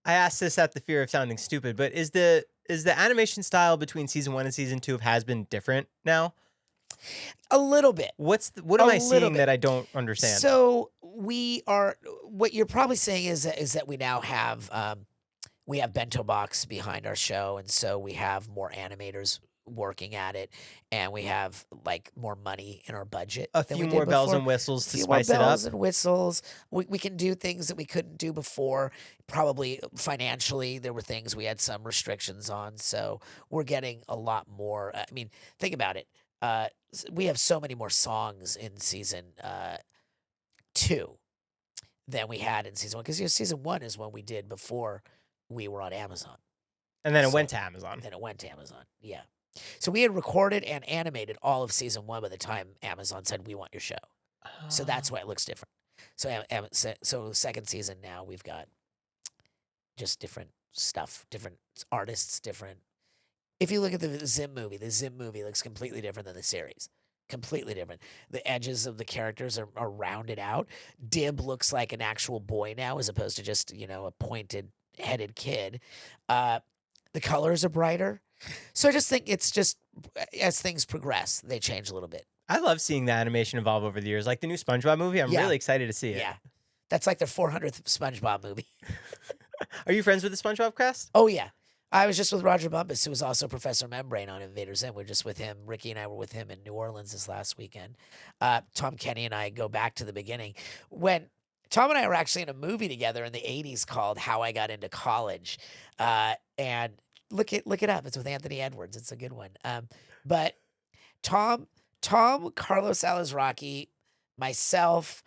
I asked this at the fear of sounding stupid, but is the animation style between season 1 and season 2 of Hazbin different now? A little bit. What am I seeing that I don't understand? So what you're probably saying is that we now have Bento Box behind our show, and so we have more animators working at it, and we have like more money in our budget. A few more bells and whistles to spice it up. Bells and whistles. We can do things that we couldn't do before. Probably financially, there were things we had some restrictions on. So we're getting a lot more. I mean, think about it. We have so many more songs in season 2 than we had in season 1. Because season 1 is when we did before we were on Amazon. And then it went to Amazon. Then it went to Amazon. Yeah. So we had recorded and animated all of season 1 by the time Amazon said, we want your show. So that's why it looks different. So second season now we've got just different stuff, different artists, different. If you look at the Zim movie looks completely different than the series. Completely different. The edges of the characters are rounded out. Dib looks like an actual boy now as opposed to just, a pointed headed kid. The colors are brighter. So I just think it's just as things progress, they change a little bit. I love seeing the animation evolve over the years. Like the new SpongeBob movie, I'm really excited to see it. Yeah. That's like their 400th SpongeBob movie. Are you friends with the SpongeBob cast? Oh, yeah. I was just with Roger Bumpus, who was also Professor Membrane on Invader Zim. We're just with him. Ricky and I were with him in New Orleans this last weekend. Tom Kenny and I go back to the beginning. When Tom and I were actually in a movie together in the 80s called How I Got Into College. And look it up. It's with Anthony Edwards. It's a good one. But Tom, Carlos Alazraqui, myself,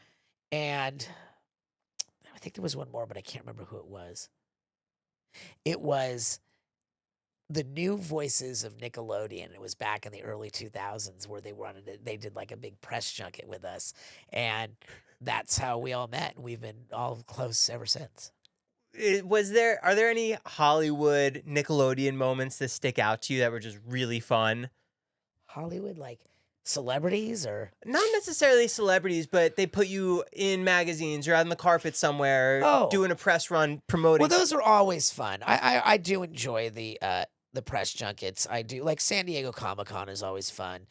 and I think there was one more, but I can't remember who it was. It was the new voices of Nickelodeon. It was back in the early 2000s where they did like a big press junket with us. And that's how we all met. And we've been all close ever since. Are there any Hollywood Nickelodeon moments that stick out to you that were just really fun? Hollywood, like celebrities or? Not necessarily celebrities, but they put you in magazines or on the carpet somewhere doing a press run promoting. Well, those are always fun. I do enjoy the press junkets. I do. Like San Diego Comic-Con is always fun.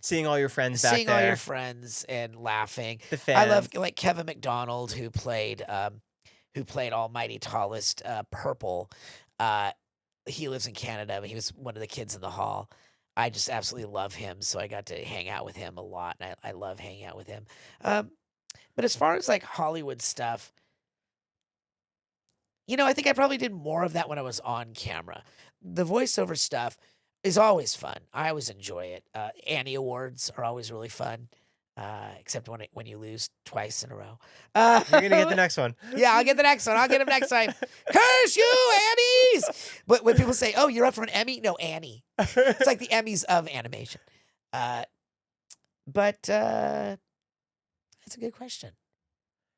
Seeing all your friends back there. Seeing all your friends and laughing. The fans. I love like Kevin McDonald who played Almighty Tallest Purple. He lives in Canada, but he was one of the kids in the hall. I just absolutely love him, so I got to hang out with him a lot, and I love hanging out with him. But as far as like Hollywood stuff, I think I probably did more of that when I was on camera. The voiceover stuff is always fun. I always enjoy it. Annie Awards are always really fun. Except when you lose twice in a row. You're going to get the next one. Yeah, I'll get the next one. I'll get him next time. Curse you, Annies! But when people say, oh, you're up for an Emmy? No, Annie. It's like the Emmys of animation. But that's a good question.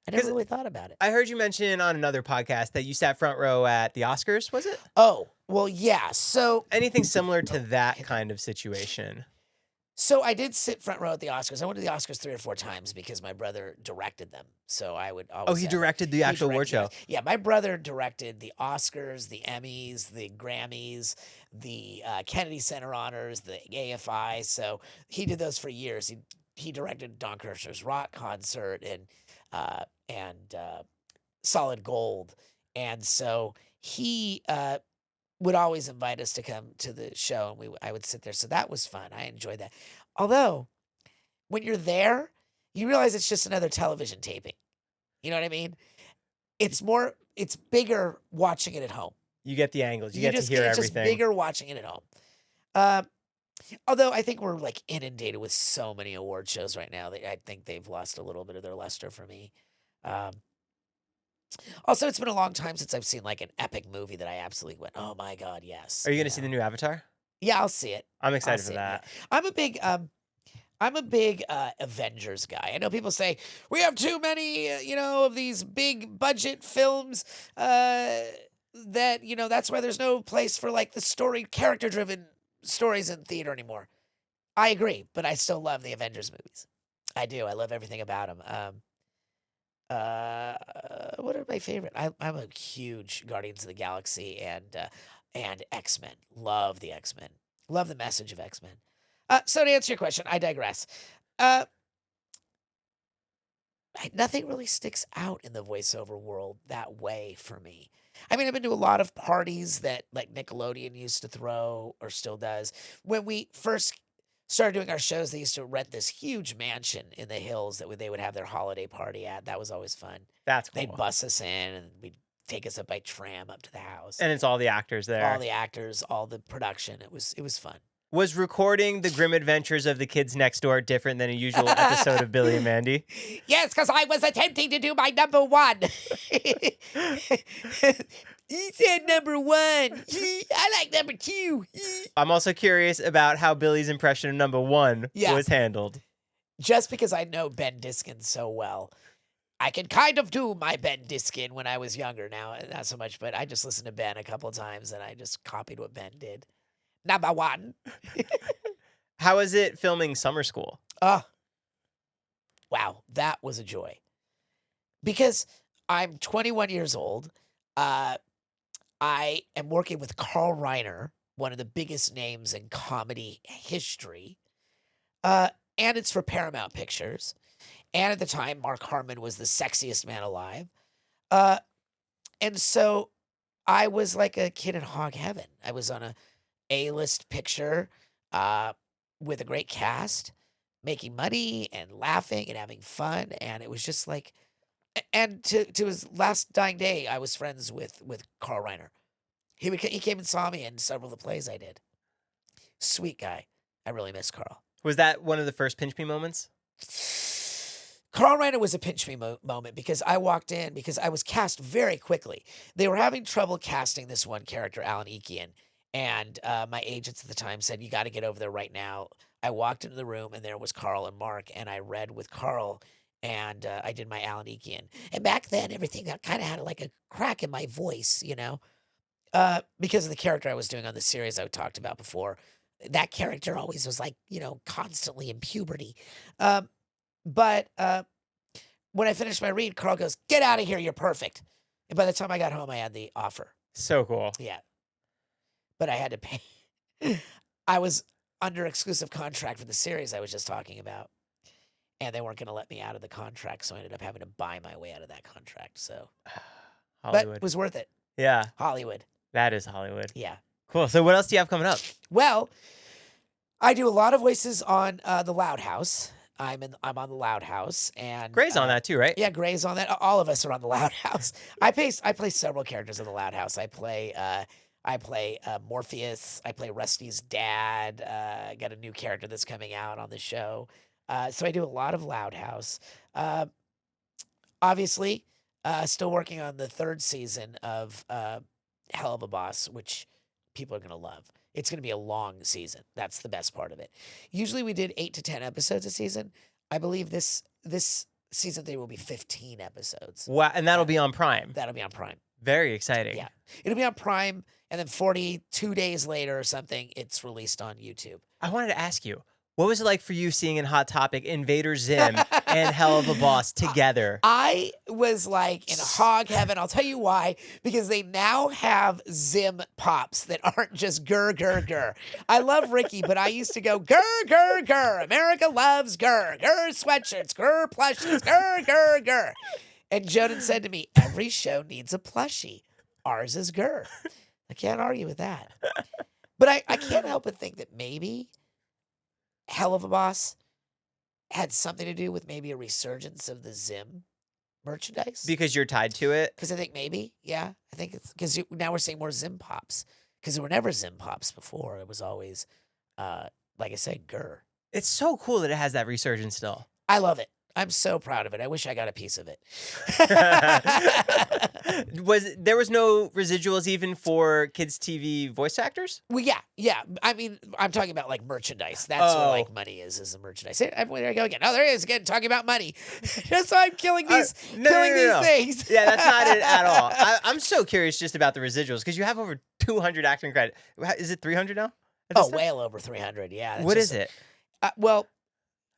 I never 'Cause really thought about it. I heard you mention on another podcast that you sat front row at the Oscars, was it? Oh, well, yeah. Anything similar to that kind of situation? So I did sit front row at the Oscars. I went to the Oscars 3 or 4 times because my brother directed them. So I would always. Oh, he directed the actual award show. Yeah, my brother directed the Oscars, the Emmys, the Grammys, the Kennedy Center Honors, the AFI. So he did those for years. He directed Don Kirshner's rock concert and Solid Gold, and so he would always invite us to come to the show, and I would sit there. So that was fun. I enjoyed that. Although, when you're there, you realize it's just another television taping. You know what I mean? It's bigger watching it at home. You get the angles. You get to hear it's everything. just bigger watching it at home. Although I think we're like inundated with so many award shows right now that I think they've lost a little bit of their luster for me. Also, it's been a long time since I've seen like an epic movie that I absolutely went, "Oh my god, yes!" Are you going to see the new Avatar? Yeah, I'll see it. I'm I'll excited for see it, yeah. that. I'm a big Avengers guy. I know people say we have too many, of these big budget films. That that's why there's no place for like the character driven stories in theater anymore. I agree, but I still love the Avengers movies. I do. I love everything about them. What are my favorite? I'm a huge Guardians of the Galaxy and X-Men. Love the X-Men. Love the message of X-Men. So to answer your question, I digress. Nothing really sticks out in the voiceover world that way for me. I mean, I've been to a lot of parties that like Nickelodeon used to throw or still does. When we first started doing our shows, they used to rent this huge mansion in the hills that they would have their holiday party at. That was always fun. That's cool. They'd bus us in and we'd take us up by tram up to the house. And it's all the actors there. All the actors, all the production. It was fun. Was recording the grim adventures of the kids next door different than a usual episode of Billy and Mandy? Yes, because I was attempting to do my number one. He said number one. I like number two. I'm also curious about how Billy's impression of number one was handled. Just because I know Ben Diskin so well, I can kind of do my Ben Diskin when I was younger. Now, not so much, but I just listened to Ben a couple of times and I just copied what Ben did. Number one. How is it filming Summer School? Wow, that was a joy. Because I'm 21 years old. I am working with Carl Reiner, one of the biggest names in comedy history. And it's for Paramount Pictures. And at the time, Mark Harmon was the sexiest man alive. And so I was like a kid in hog heaven. I was on a A-list picture with a great cast, making money and laughing and having fun. And it was just like, and to his last dying day, I was friends with Carl Reiner. He came and saw me in several of the plays I did. Sweet guy. I really miss Carl. Was that one of the first pinch me moments? Carl Reiner was a pinch me moment because I walked in because I was cast very quickly. They were having trouble casting this one character, Alan Ekian. And my agents at the time said, you got to get over there right now. I walked into the room and there was Carl and Mark. And I read with Carl and I did my Alan Ekian. And back then, everything kind of had like a crack in my voice, because of the character I was doing on the series I talked about before. That character always was like, constantly in puberty. But when I finished my read, Carl goes, get out of here. You're perfect. And by the time I got home, I had the offer. So cool. Yeah. But I had to pay. I was under exclusive contract for the series I was just talking about. And they weren't going to let me out of the contract. So I ended up having to buy my way out of that contract. So, Hollywood. But it was worth it. Yeah. Hollywood. That is Hollywood. Yeah. Cool. So what else do you have coming up? Well, I do a lot of voices on the Loud House. I'm on the Loud House, and Gray's on that too, right? Yeah, Gray's on that. All of us are on the Loud House. I play several characters on the Loud House. I play Morpheus. I play Rusty's dad. I got a new character that's coming out on the show. So I do a lot of Loud House. Obviously, still working on the 3rd season of Helluva Boss, which people are gonna love. It's going to be a long season. That's the best part of it. Usually we did 8 to 10 episodes a season. I believe this season 3 will be 15 episodes. Wow, and that'll be on Prime. That'll be on Prime. Very exciting. Yeah. It'll be on Prime, and then 42 days later or something, it's released on YouTube. I wanted to ask you, what was it like for you seeing in Hot Topic Invader Zim and Helluva Boss together? I was like in hog heaven. I'll tell you why. Because they now have Zim pops that aren't just grr, grr, grr. I love Ricky, but I used to go grr, grr, grr. America loves grr. Grr sweatshirts, grr plushies, grr, grr, grr. And Jonan said to me, every show needs a plushie. Ours is grr. I can't argue with that. But I can't help but think that maybe Helluva Boss had something to do with maybe a resurgence of the Zim merchandise. Because you're tied to it? Because I think maybe, yeah. I think it's because now we're seeing more Zim pops. Because there were never Zim pops before. It was always, like I said, grr. It's so cool that it has that resurgence still. I love it. I'm so proud of it. I wish I got a piece of it. There was no residuals even for kids' TV voice actors? Well, yeah. I mean, I'm talking about like merchandise. That's what like money is the merchandise. There I go again. Oh, there he is again talking about money. Just so I'm killing these, these things. Yeah, that's not it at all. I'm so curious just about the residuals because you have over 200 acting credit. Is it 300 now? Oh, well over 300. Yeah. What is it? Well,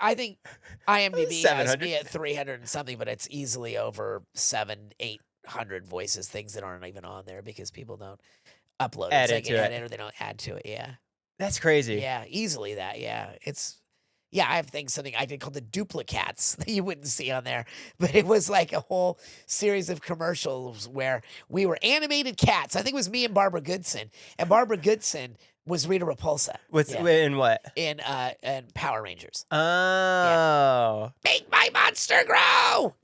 I think IMDb has 700. me at 300 and something, but it's easily over 700-800 voices, things that aren't even on there because people don't upload it. It's like edit or they don't add to it. Yeah. That's crazy. Yeah, easily that. Yeah. I have something I did called the duplicats that you wouldn't see on there, but it was like a whole series of commercials where we were animated cats. I think it was me and Barbara Goodson, and Barbara Goodson was Rita Repulsa. In what? In Power Rangers. Oh. Yeah. Make my monster grow!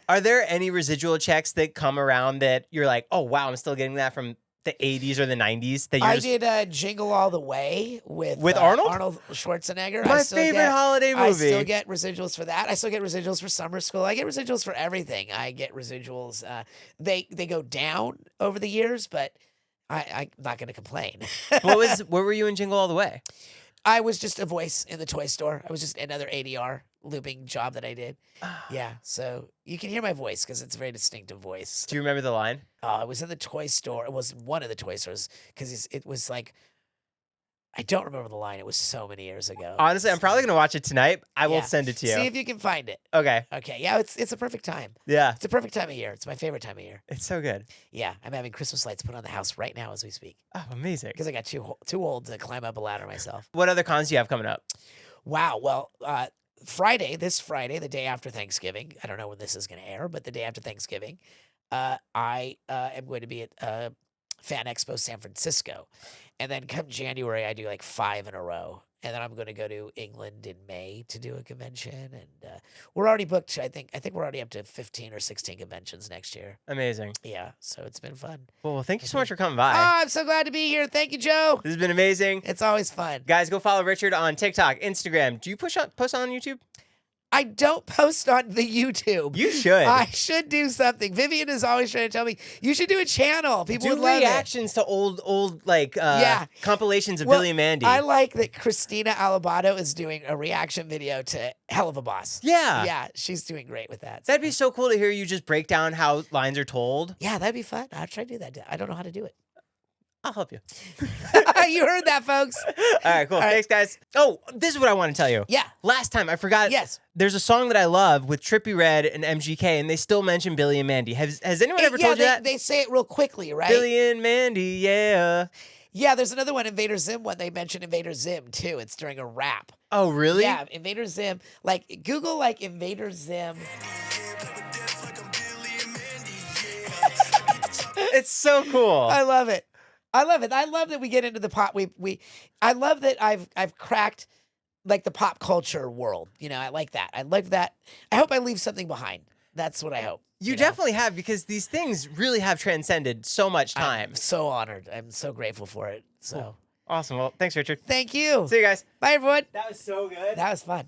Are there any residual checks that come around that you're like, oh, wow, I'm still getting that from the 80s or the 90s? That I did Jingle All the Way with Arnold? Arnold Schwarzenegger. My favorite holiday movie. I still get residuals for that. I still get residuals for Summer School. I get residuals for everything. I get residuals. They go down over the years, but I'm not going to complain. Where were you in Jingle All the Way? I was just a voice in the toy store. I was just another ADR looping job that I did. Yeah, so you can hear my voice because it's a very distinctive voice. Do you remember the line? I was in the toy store. It was one of the toy stores because it was like, I don't remember the line. It was so many years ago. Honestly, I'm probably going to watch it tonight. I will send it to you. See if you can find it. Okay. Okay. Yeah, it's a perfect time. Yeah. It's a perfect time of year. It's my favorite time of year. It's so good. Yeah. I'm having Christmas lights put on the house right now as we speak. Oh, amazing. Because I got too old to climb up a ladder myself. What other cons do you have coming up? Wow. Well, this Friday, the day after Thanksgiving, I don't know when this is going to air, but the day after Thanksgiving, I am going to be at Fan Expo San Francisco. And then come January, I do like 5 in a row. And then I'm going to go to England in May to do a convention. And we're already booked. I think we're already up to 15 or 16 conventions next year. Amazing. Yeah, so it's been fun. Well, thank you so much for coming by. Oh, I'm so glad to be here. Thank you, Joe. This has been amazing. It's always fun. Guys, go follow Richard on TikTok, Instagram. Do you post on YouTube? I don't post on the YouTube. You should. I should do something. Vivian is always trying to tell me, you should do a channel. People would love reactions to old compilations of Well, Billy and Mandy. I like that Christina Alabato is doing a reaction video to Helluva Boss. Yeah. Yeah, she's doing great with that. That'd be so cool to hear you just break down how lines are told. Yeah, that'd be fun. I'll try to do that. I don't know how to do it. I'll help you. You heard that, folks. All right, cool. Thanks, guys. Oh, this is what I want to tell you. Yeah. Last time, I forgot. Yes. There's a song that I love with Trippie Redd and MGK, and they still mention Billy and Mandy. Has anyone ever told you that? They say it real quickly, right? Billy and Mandy, yeah. Yeah, there's another one, Invader Zim, when they mention Invader Zim, too. It's during a rap. Oh, really? Yeah, Invader Zim. Like, Google, like, Invader Zim. It's so cool. I love it. I love it. I love that we get into the pop. I love that I've cracked like the pop culture world. You know, I like that. I like that. I hope I leave something behind. That's what I hope. You definitely have, because these things really have transcended so much time. I'm so honored. I'm so grateful for it. So cool. Awesome. Well, thanks, Richard. Thank you. See you guys. Bye, everyone. That was so good. That was fun.